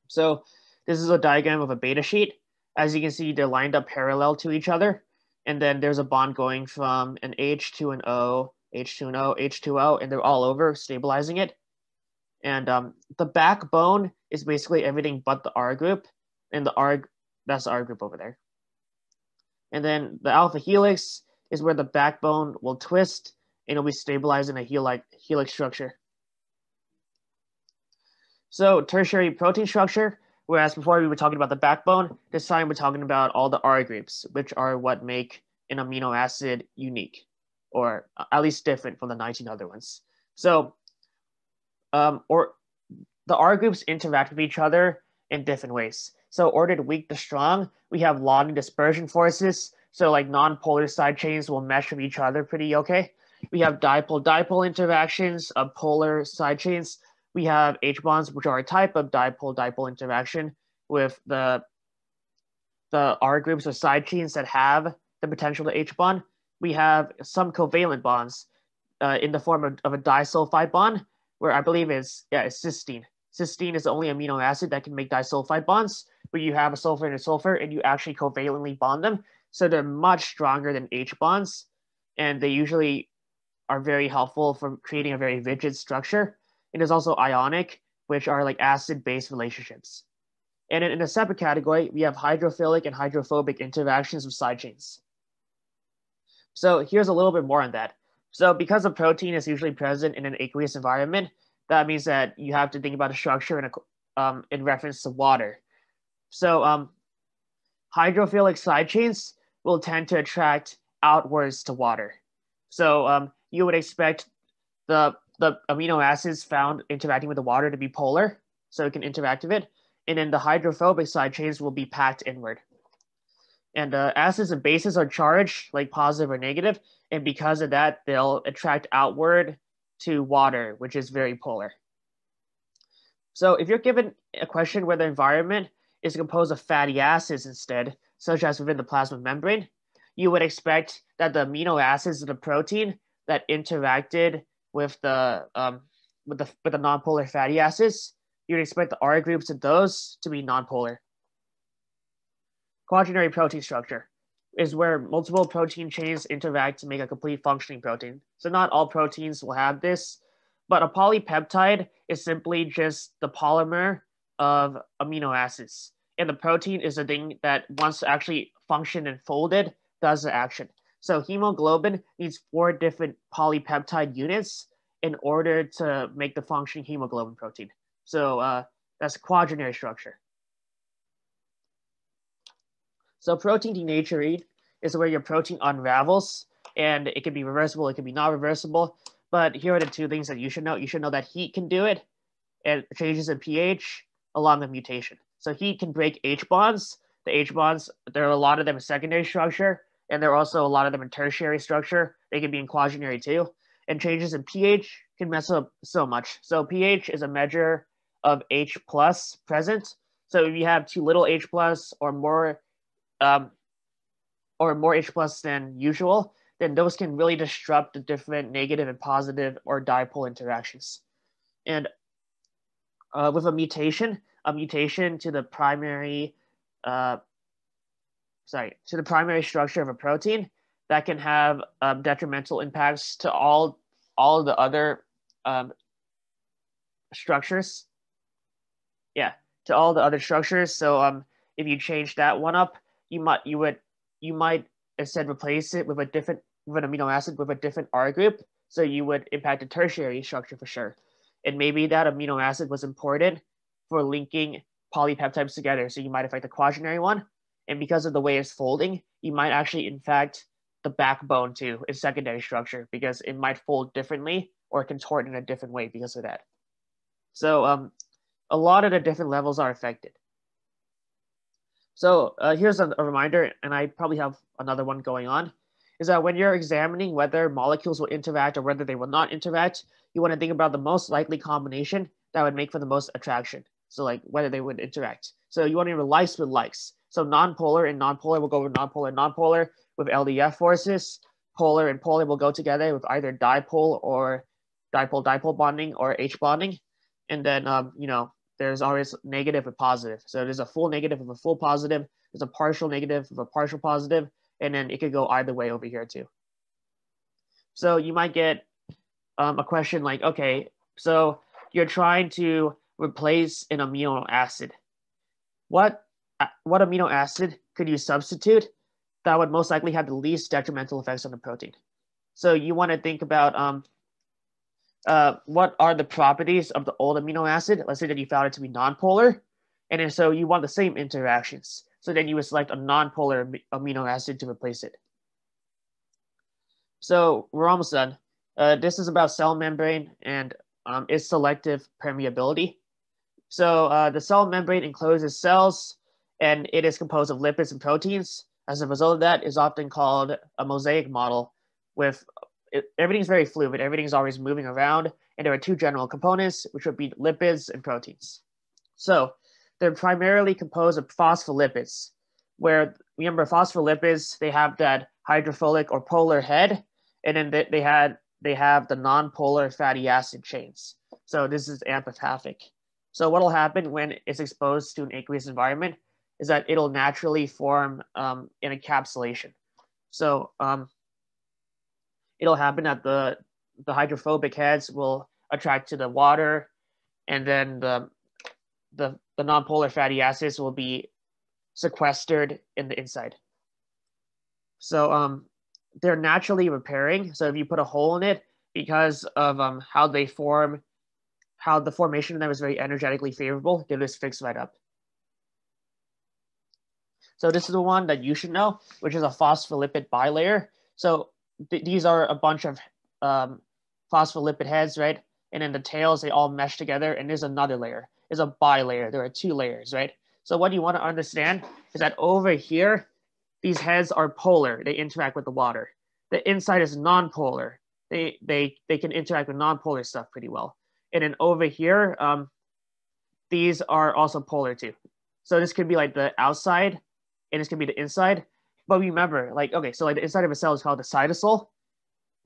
So this is a diagram of a beta sheet. As you can see, they're lined up parallel to each other, and then there's a bond going from an H to an O, H to an O, H to O, and they're all over, stabilizing it. And the backbone is basically everything but the R group, and that's the R group over there. And then the alpha helix is where the backbone will twist, and it'll be stabilized in a helix structure. So tertiary protein structure, whereas before we were talking about the backbone, this time we're talking about all the R groups, which are what make an amino acid unique, or at least different from the 19 other ones. So or the R groups interact with each other in different ways. So ordered weak to strong, we have Lawton dispersion forces. So like non-polar side chains will mesh with each other pretty okay. We have dipole-dipole interactions of polar side chains. We have H bonds, which are a type of dipole-dipole interaction with the R groups or side chains that have the potential to H bond. We have some covalent bonds in the form of a disulfide bond, where I believe it's cysteine. Cysteine is the only amino acid that can make disulfide bonds, where you have a sulfur and a sulfur, and you actually covalently bond them. So they're much stronger than H bonds, and they usually are very helpful for creating a very rigid structure. And there's also ionic, which are like acid-base relationships. And in a separate category, we have hydrophilic and hydrophobic interactions with side chains. So here's a little bit more on that. So because a protein is usually present in an aqueous environment, that means that you have to think about a structure in reference to water. So hydrophilic side chains will tend to attract outwards to water. So you would expect the amino acids found interacting with the water to be polar, so it can interact with it. And then the hydrophobic side chains will be packed inward. And acids and bases are charged, like positive or negative, and because of that, they'll attract outward to water, which is very polar. So if you're given a question where the environment is composed of fatty acids instead, such as within the plasma membrane, you would expect that the amino acids of the protein that interacted with the nonpolar fatty acids, you'd expect the R groups of those to be nonpolar. Quaternary protein structure is where multiple protein chains interact to make a complete functioning protein. So not all proteins will have this, but a polypeptide is simply just the polymer of amino acids. And the protein is the thing that once actually functioned and folded, does the action. So hemoglobin needs 4 different polypeptide units in order to make the functioning hemoglobin protein. So that's quaternary structure. So protein denaturing is where your protein unravels, and it can be reversible, it can be not reversible. But here are the 2 things that you should know. You should know that heat can do it, and changes in pH along with mutation. So heat can break H bonds. The H bonds, there are a lot of them in secondary structure, and there are also a lot of them in tertiary structure. They can be in quaternary too. And changes in pH can mess up so much. So pH is a measure of H plus present. So if you have too little H plus or more H plus than usual, then those can really disrupt the different negative and positive or dipole interactions. And with a mutation to the primary structure of a protein, that can have detrimental impacts to all the other structures. Yeah, to all the other structures. So if you change that one up, you might instead replace it with an amino acid with a different R group. So you would impact the tertiary structure for sure. And maybe that amino acid was important for linking polypeptides together. So you might affect the quaternary one. And because of the way it's folding, you might actually infect the backbone too in secondary structure, because it might fold differently or contort in a different way because of that. So a lot of the different levels are affected. So here's a reminder, and I probably have another one going on, is that when you're examining whether molecules will interact or whether they will not interact, you want to think about the most likely combination that would make for the most attraction. So like whether they would interact. So you want to likes with likes. So nonpolar and nonpolar will go with nonpolar and nonpolar with LDF forces. Polar and polar will go together with either dipole or dipole bonding or H bonding. And then, there's always negative and positive. So there's a full negative with a full positive. There's a partial negative with a partial positive. And then it could go either way over here too. So you might get a question like, okay, so you're trying to replace an amino acid. What amino acid could you substitute that would most likely have the least detrimental effects on the protein? So you want to think about what are the properties of the old amino acid? Let's say that you found it to be nonpolar, and then so you want the same interactions. So then you would select a nonpolar amino acid to replace it. So we're almost done. This is about cell membrane and its selective permeability. So the cell membrane encloses cells, and it is composed of lipids and proteins. As a result of that, is often called a mosaic model with everything's very fluid, everything's always moving around, and there are 2 general components, which would be lipids and proteins. So they're primarily composed of phospholipids, where, remember, phospholipids, they have that hydrophilic or polar head, and then they have the nonpolar fatty acid chains. So this is amphipathic. So what will happen when it's exposed to an aqueous environment is that it'll naturally form an encapsulation. So it'll happen that the hydrophobic heads will attract to the water, and then the nonpolar fatty acids will be sequestered in the inside. So they're naturally repairing. So if you put a hole in it, because of how they form, how the formation of them is very energetically favorable, they just fix right up. So this is the one that you should know, which is a phospholipid bilayer. So these are a bunch of phospholipid heads, right? And then the tails, they all mesh together, and there's another layer. There's a bilayer. There are 2 layers, right? So what you want to understand is that over here, these heads are polar. They interact with the water. The inside is nonpolar. They can interact with nonpolar stuff pretty well. And then over here, these are also polar too. So this could be like the outside, and this could be the inside. But remember, like, okay, so like the inside of a cell is called the cytosol.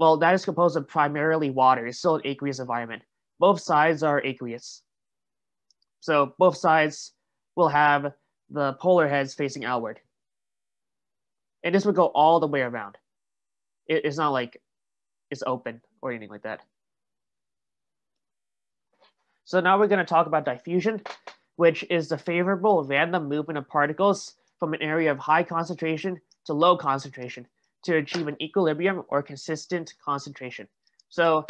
well, that is composed of primarily water. It's still an aqueous environment. Both sides are aqueous. So both sides will have the polar heads facing outward. And this would go all the way around. It's not like it's open or anything like that. So now we're going to talk about diffusion, which is the favorable random movement of particles from an area of high concentration to low concentration to achieve an equilibrium or consistent concentration. So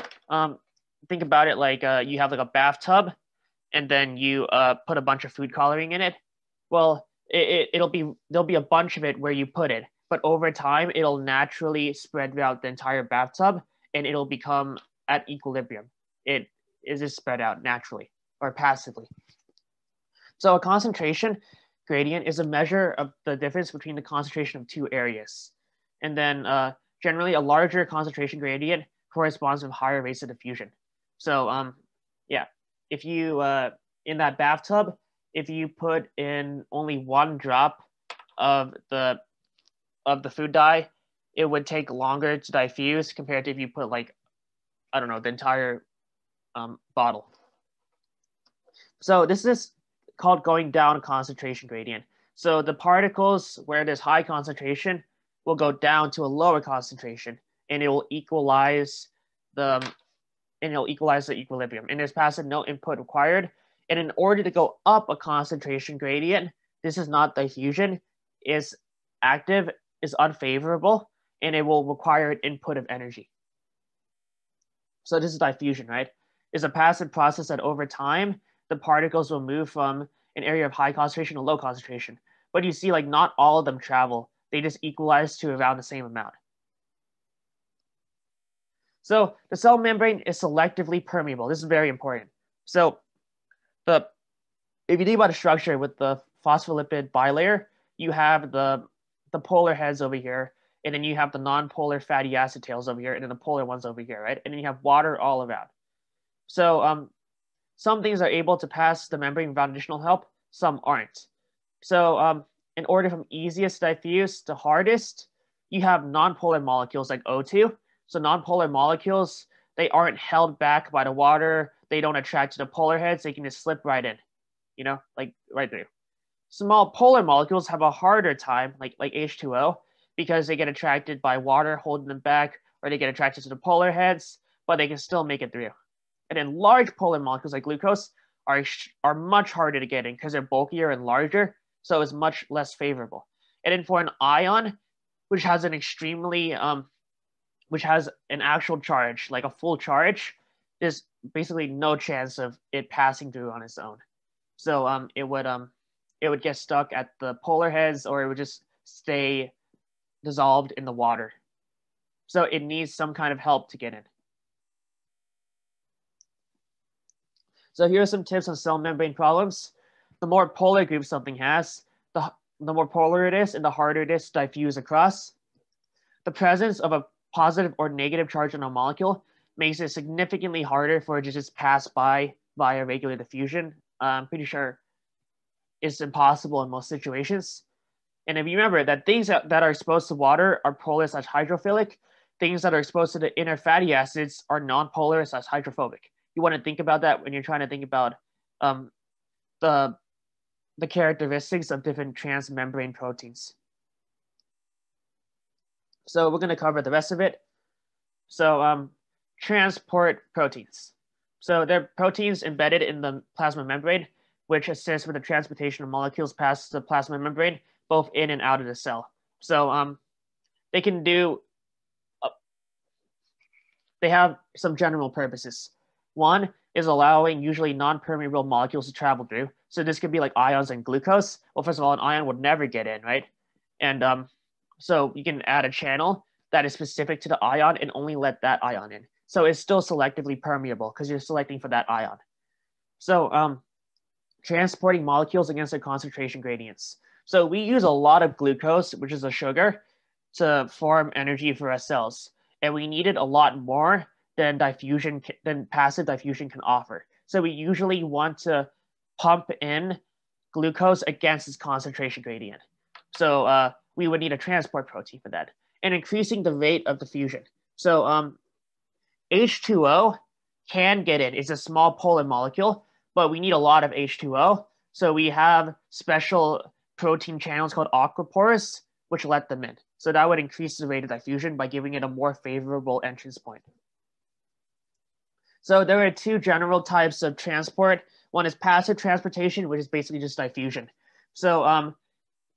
think about it like you have like a bathtub, and then you put a bunch of food coloring in it. Well, there'll be a bunch of it where you put it, but over time it'll naturally spread throughout the entire bathtub, and it'll become at equilibrium. It is just spread out naturally or passively. So a concentration gradient is a measure of the difference between the concentration of two areas. And then generally a larger concentration gradient corresponds with higher rates of diffusion. So yeah, if you, in that bathtub, if you put in only 1 drop of the food dye, it would take longer to diffuse compared to if you put like, I don't know, the entire bottle. So this is called going down concentration gradient. So the particles where there's high concentration will go down to a lower concentration, and it will equalize the equilibrium. And there's passive no input required. And in order to go up a concentration gradient, this is not diffusion, is active, is unfavorable, and it will require an input of energy. So this is diffusion, right? It's a passive process that over time, the particles will move from an area of high concentration to low concentration. But you see, like, not all of them travel. They just equalize to around the same amount. So the cell membrane is selectively permeable. This is very important. So if you think about a structure with the phospholipid bilayer, you have the polar heads over here, and then you have the nonpolar fatty acid tails over here, and then the polar ones over here, right? And then you have water all around. So some things are able to pass the membrane without additional help, some aren't. So in order from easiest to diffuse to hardest, you have nonpolar molecules like O2. So nonpolar molecules, they aren't held back by the water. They don't attract to the polar heads. They can just slip right in, you know, like right through. Small polar molecules have a harder time, like H2O, because they get attracted by water holding them back, or they get attracted to the polar heads, but they can still make it through. And then large polar molecules like glucose are much harder to get in because they're bulkier and larger, so it's much less favorable. And then for an ion, which has an extremely, which has an actual charge, like a full charge, there's basically no chance of it passing through on its own. So it would get stuck at the polar heads, or it would just stay dissolved in the water. So it needs some kind of help to get in. So here are some tips on cell membrane problems. The more polar groups something has, the more polar it is, and the harder it is to diffuse across. The presence of a positive or negative charge on a molecule makes it significantly harder for it to just pass by via regular diffusion. I'm pretty sure it's impossible in most situations. And if you remember that things that are exposed to water are polar/hydrophilic, things that are exposed to the inner fatty acids are nonpolar/hydrophobic. You want to think about that when you're trying to think about the characteristics of different transmembrane proteins. So we're going to cover the rest of it. So transport proteins. So they're proteins embedded in the plasma membrane, which assist with the transportation of molecules past the plasma membrane, both in and out of the cell. So they can do, they have some general purposes. One is allowing usually non-permeable molecules to travel through. So this could be like ions and glucose. Well, first of all, an ion would never get in, right? And so you can add a channel that is specific to the ion and only let that ion in. So it's still selectively permeable because you're selecting for that ion. So transporting molecules against their concentration gradients. So we use a lot of glucose, which is a sugar, to form energy for our cells. And we needed a lot more than passive diffusion can offer. So we usually want to pump in glucose against its concentration gradient. So we would need a transport protein for that. And increasing the rate of diffusion. So H2O can get in. It's a small polar molecule, but we need a lot of H2O. So we have special protein channels called aquapores, which let them in. So that would increase the rate of diffusion by giving it a more favorable entrance point. So there are two general types of transport. One is passive transportation, which is basically just diffusion. So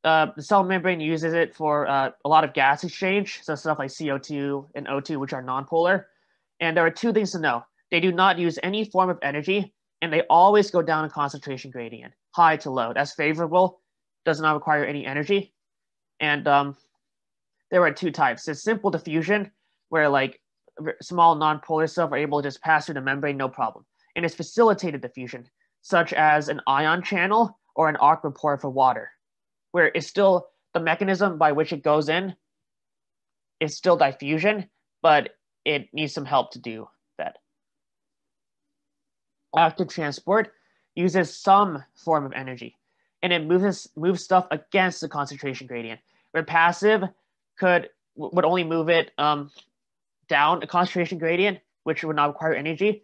the cell membrane uses it for a lot of gas exchange, so stuff like CO2 and O2, which are nonpolar. And there are two things to know. They do not use any form of energy, and they always go down a concentration gradient, high to low. That's favorable, does not require any energy. And there are two types. There's simple diffusion, where like small nonpolar stuff are able to just pass through the membrane, no problem. And it's facilitated diffusion, such as an ion channel or an aquapore for water, where it's still the mechanism by which it goes in is still diffusion, but it needs some help to do that. Active transport uses some form of energy, and it moves stuff against the concentration gradient, where passive would only move it down a concentration gradient, which would not require energy.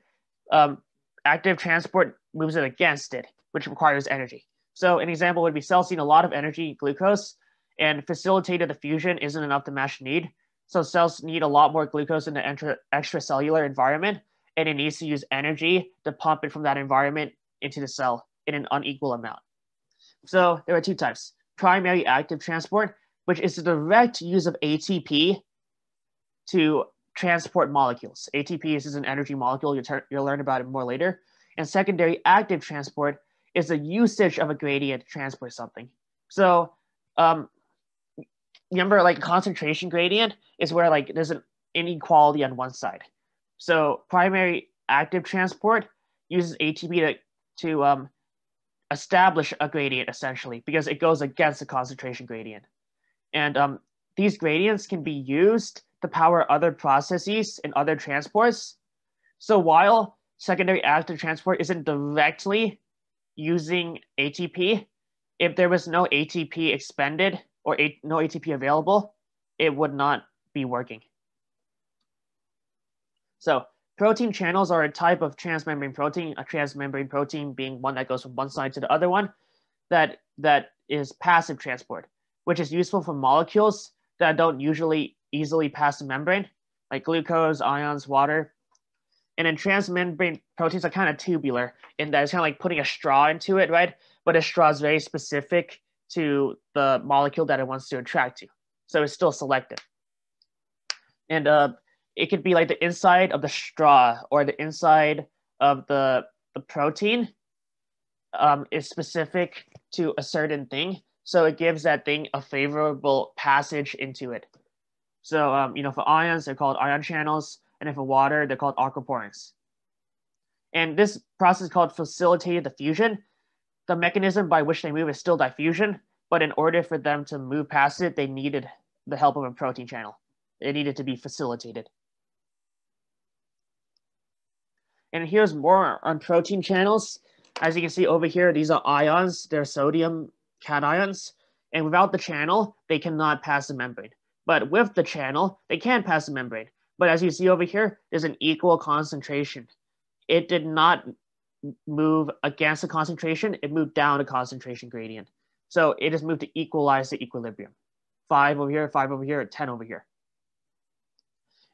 Active transport moves it against it, which requires energy. So an example would be cells need a lot of energy, glucose, and facilitated diffusion isn't enough to match the need. So cells need a lot more glucose in the extracellular environment, and it needs to use energy to pump it from that environment into the cell in an unequal amount. So there are two types. Primary active transport, which is the direct use of ATP to transport molecules. ATP is an energy molecule. You'll learn about it more later. And secondary active transport is the usage of a gradient to transport something. So remember, like a concentration gradient is where like there's an inequality on one side. So primary active transport uses ATP to establish a gradient essentially, because it goes against the concentration gradient. And these gradients can be used to power other processes and other transports. So while secondary active transport isn't directly using ATP, if there was no ATP expended or no ATP available, it would not be working. So protein channels are a type of transmembrane protein, a transmembrane protein being one that goes from one side to the other one, that is passive transport, which is useful for molecules that don't usually easily pass the membrane, like glucose, ions, water. And then transmembrane proteins are kind of tubular in that it's kind of like putting a straw into it, right? But a straw is very specific to the molecule that it wants to attract to. So it's still selective. And it could be like the inside of the straw or the inside of the protein is specific to a certain thing. So it gives that thing a favorable passage into it. So, for ions, they're called ion channels. And if for water, they're called aquapores. And this process is called facilitated diffusion. The mechanism by which they move is still diffusion, but in order for them to move past it, they needed the help of a protein channel. It needed to be facilitated. And here's more on protein channels. As you can see over here, these are ions. They're sodium cations. And without the channel, they cannot pass the membrane. But with the channel, they can pass the membrane. But as you see over here, there's an equal concentration. It did not move against the concentration. It moved down a concentration gradient. So it just moved to equalize the equilibrium. 5 over here, 5 over here, 10 over here.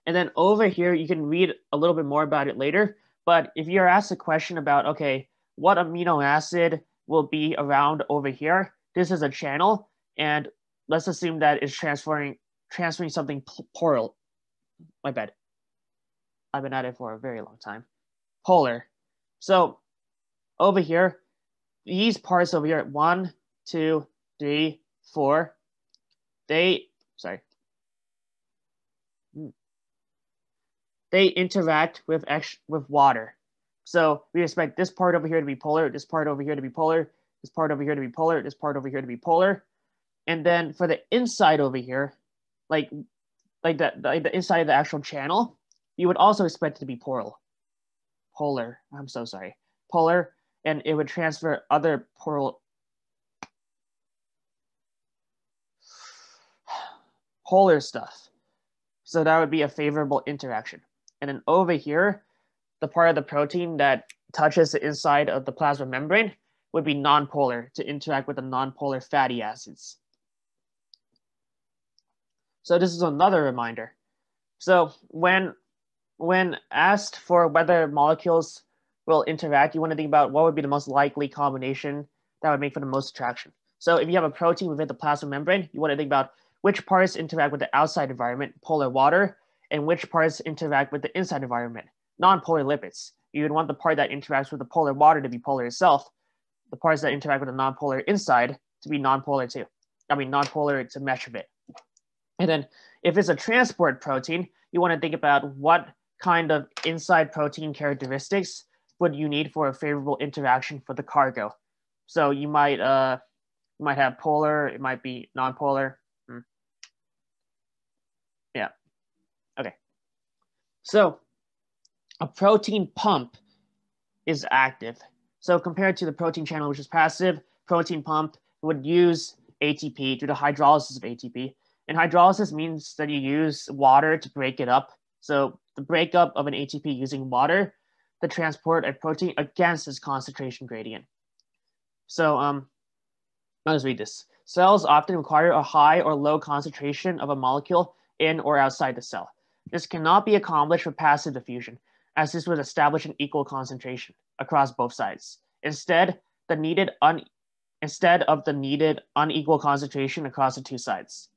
And then over here, you can read a little bit more about it later. But if you're asked a question about, okay, what amino acid will be around over here, this is a channel. And let's assume that it's transferring something polar. My bad. I've been at it for a very long time. Polar. So over here, these parts over here, 1, 2, 3, 4, they interact with water. So we expect this part over here to be polar, this part over here to be polar, this part over here to be polar, this part over here to be polar. And then for the inside over here, like the inside of the actual channel, you would also expect it to be polar. I'm so sorry. Polar, and it would transfer other polar stuff. So that would be a favorable interaction. And then over here, the part of the protein that touches the inside of the plasma membrane would be nonpolar to interact with the nonpolar fatty acids. So this is another reminder. So when asked for whether molecules will interact, you want to think about what would be the most likely combination that would make for the most attraction. So if you have a protein within the plasma membrane, you want to think about which parts interact with the outside environment, polar water, and which parts interact with the inside environment, non-polar lipids. You would want the part that interacts with the polar water to be polar itself, the parts that interact with the non-polar inside to be non-polar too. Non-polar to mesh of it. And then if it's a transport protein, you want to think about what kind of inside protein characteristics would you need for a favorable interaction for the cargo. So you might have polar, it might be non-polar. Yeah, okay. So a protein pump is active. So compared to the protein channel, which is passive, protein pump would use ATP due to hydrolysis of ATP. And hydrolysis means that you use water to break it up. So the breakup of an ATP using water to transport a protein against its concentration gradient. So let's read this. Cells often require a high or low concentration of a molecule in or outside the cell. This cannot be accomplished with passive diffusion, as this would establish an equal concentration across both sides. Instead of the needed unequal concentration across the two sides.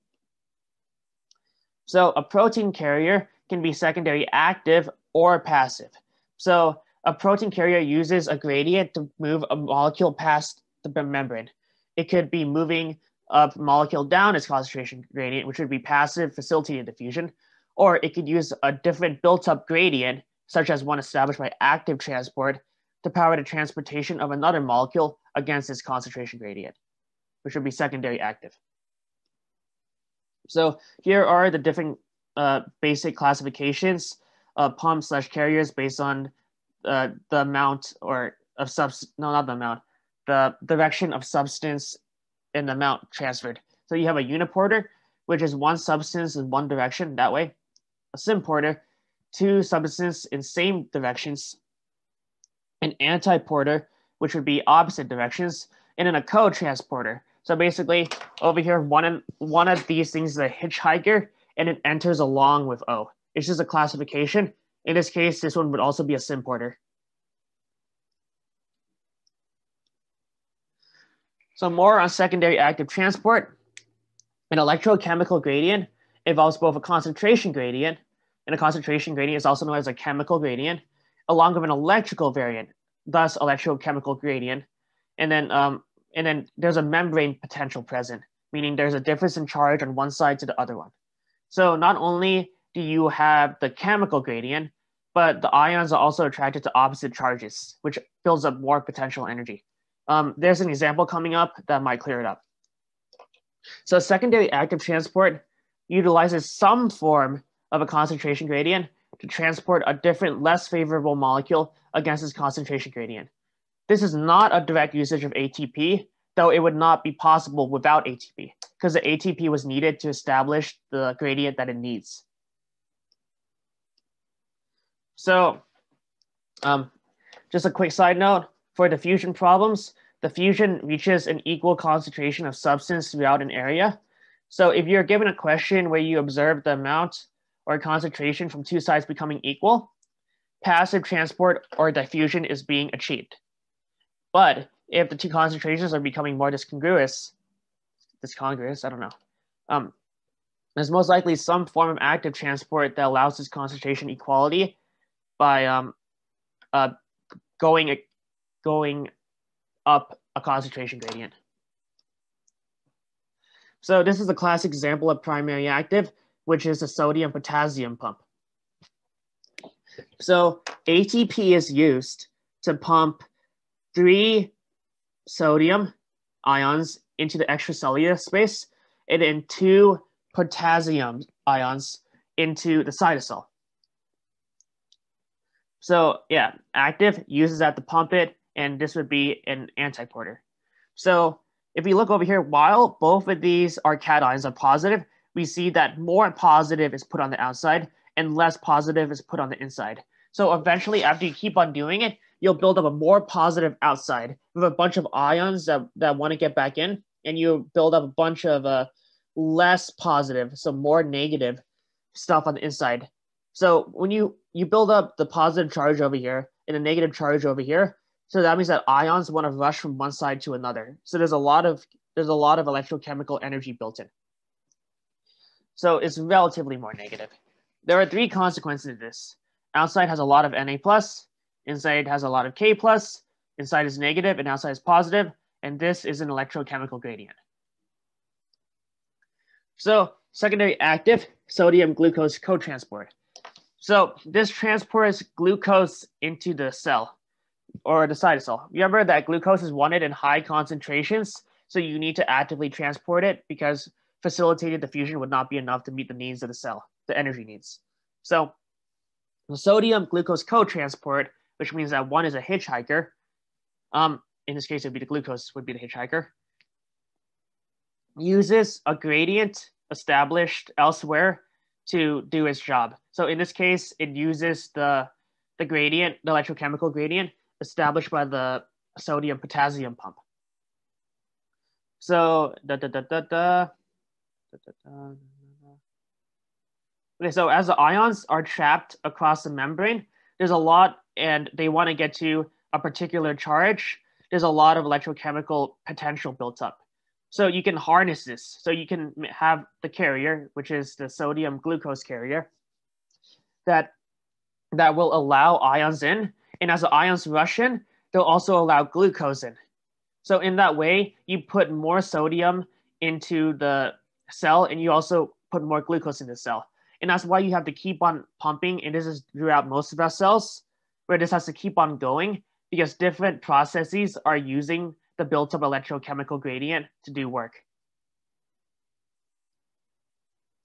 So a protein carrier can be secondary active or passive. So a protein carrier uses a gradient to move a molecule past the membrane. It could be moving a molecule down its concentration gradient, which would be passive facilitated diffusion, or it could use a different built-up gradient, such as one established by active transport, to power the transportation of another molecule against its concentration gradient, which would be secondary active. So here are the different basic classifications of pumps/carriers based on the amount or of the direction of substance and the amount transferred. So you have a uniporter, which is one substance in one direction that way. A symporter, two substances in same directions. An antiporter, which would be opposite directions, and then a co-transporter. So basically, over here, one of these things is a hitchhiker, and it enters along with O. It's just a classification. In this case, this one would also be a symporter. So more on secondary active transport. An electrochemical gradient involves both a concentration gradient, and a concentration gradient is also known as a chemical gradient, along with an electrical variant, thus electrochemical gradient. And then there's a membrane potential present, meaning there's a difference in charge on one side to the other one. So not only do you have the chemical gradient, but the ions are also attracted to opposite charges, which builds up more potential energy. There's an example coming up that might clear it up. So secondary active transport utilizes some form of a concentration gradient to transport a different, less favorable molecule against its concentration gradient. This is not a direct usage of ATP, though it would not be possible without ATP, because the ATP was needed to establish the gradient that it needs. So just a quick side note, for diffusion problems, the fusion reaches an equal concentration of substance throughout an area. So if you're given a question where you observe the amount or concentration from two sides becoming equal, passive transport or diffusion is being achieved. But if the two concentrations are becoming more discongruous, I don't know, there's most likely some form of active transport that allows this concentration equality by going up a concentration gradient. So this is a classic example of primary active, which is the sodium-potassium pump. So ATP is used to pump 3 sodium ions into the extracellular space and then 2 potassium ions into the cytosol. So yeah, active uses that to pump it, and this would be an antiporter. So if you look over here, while both of these are cations are positive, we see that more positive is put on the outside and less positive is put on the inside. So eventually, after you keep on doing it, you'll build up a more positive outside with a bunch of ions that want to get back in, and you build up a bunch of less positive, so more negative stuff on the inside. So when you build up the positive charge over here and a negative charge over here, so that means that ions want to rush from one side to another. So there's a lot of electrochemical energy built in. So it's relatively more negative. There are three consequences of this. Outside has a lot of Na+, inside has a lot of K+, inside is negative and outside is positive, and this is an electrochemical gradient. So secondary active, sodium glucose cotransport. So this transports glucose into the cell or the cytosol. Remember that glucose is wanted in high concentrations, so you need to actively transport it because facilitated diffusion would not be enough to meet the needs of the cell, the energy needs. So the sodium glucose cotransport, which means that one is a hitchhiker, in this case, it would be the glucose would be the hitchhiker, uses a gradient established elsewhere to do its job. So in this case, it uses the gradient, the electrochemical gradient established by the sodium potassium pump. So okay, so as the ions are trapped across the membrane, there's a lot, and they want to get to a particular charge. There's a lot of electrochemical potential built up. So you can harness this. So you can have the carrier, which is the sodium glucose carrier, that will allow ions in. And as the ions rush in, they'll also allow glucose in. So in that way, you put more sodium into the cell, and you also put more glucose in the cell. And that's why you have to keep on pumping. And this is throughout most of our cells, where this has to keep on going because different processes are using the built-up electrochemical gradient to do work.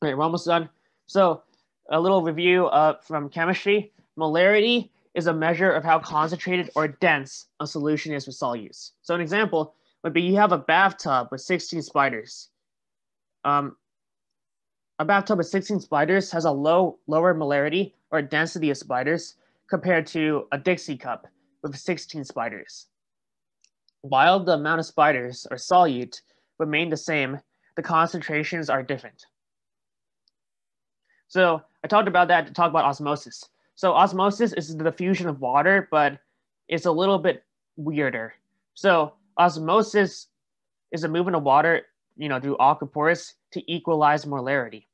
All right, we're almost done. So a little review from chemistry. Molarity is a measure of how concentrated or dense a solution is with solutes. So an example would be you have a bathtub with 16 spiders. A bathtub with 16 spiders has a lower molarity or density of spiders compared to a Dixie cup with 16 spiders. While the amount of spiders or solute remain the same, the concentrations are different. So I talked about that to talk about osmosis. So osmosis is the diffusion of water, but it's a little bit weirder. So osmosis is a movement of water, through aquipores to equalize molarity.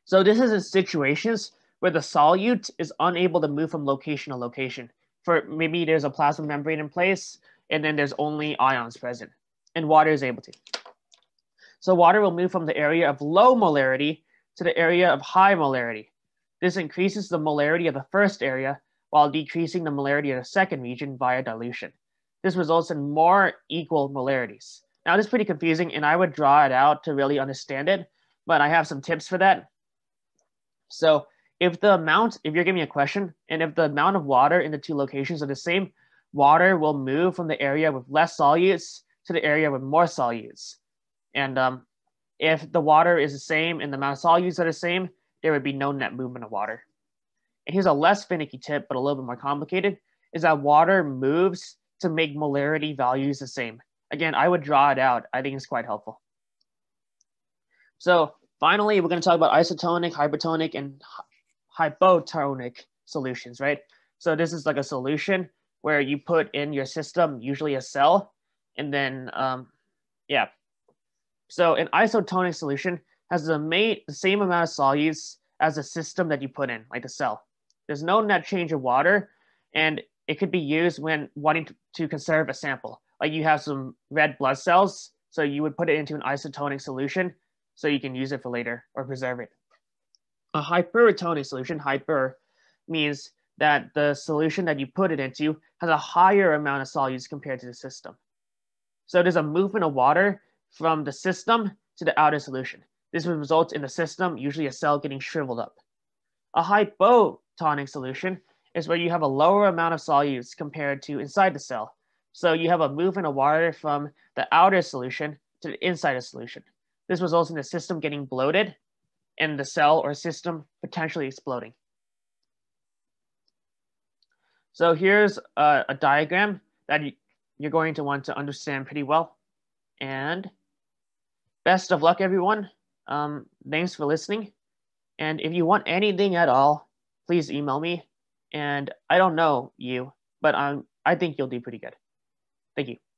So this is in situations where the solute is unable to move from location to location. For maybe there's a plasma membrane in place, and then there's only ions present, and water is able to. So water will move from the area of low molarity to the area of high molarity. This increases the molarity of the first area while decreasing the molarity of the second region via dilution. This results in more equal molarities. Now, this is pretty confusing, and I would draw it out to really understand it, but I have some tips for that. So if you're giving me a question, and if the amount of water in the two locations are the same, water will move from the area with less solutes to the area with more solutes. And if the water is the same and the amount of solutes are the same, there would be no net movement of water. And here's a less finicky tip, but a little bit more complicated, is that water moves to make molarity values the same. Again, I would draw it out. I think it's quite helpful. So finally, we're going to talk about isotonic, hypertonic, and hypotonic solutions, right? So this is like a solution where you put in your system, usually a cell, and then, So an isotonic solution has the same amount of solutes as the system that you put in, like the cell. There's no net change of water, and it could be used when wanting to conserve a sample. Like you have some red blood cells, so you would put it into an isotonic solution so you can use it for later or preserve it. A hypertonic solution, hyper, means that the solution that you put it into has a higher amount of solutes compared to the system. So there's a movement of water from the system to the outer solution. This would result in the system, usually a cell, getting shriveled up. A hypotonic solution is where you have a lower amount of solutes compared to inside the cell. So you have a movement of water from the outer solution to the inside of the solution. This results in the system getting bloated and the cell or system potentially exploding. So here's a diagram that you're going to want to understand pretty well. And best of luck, everyone. Thanks for listening. And if you want anything at all, please email me. And I don't know you, but I think you'll do pretty good. Thank you.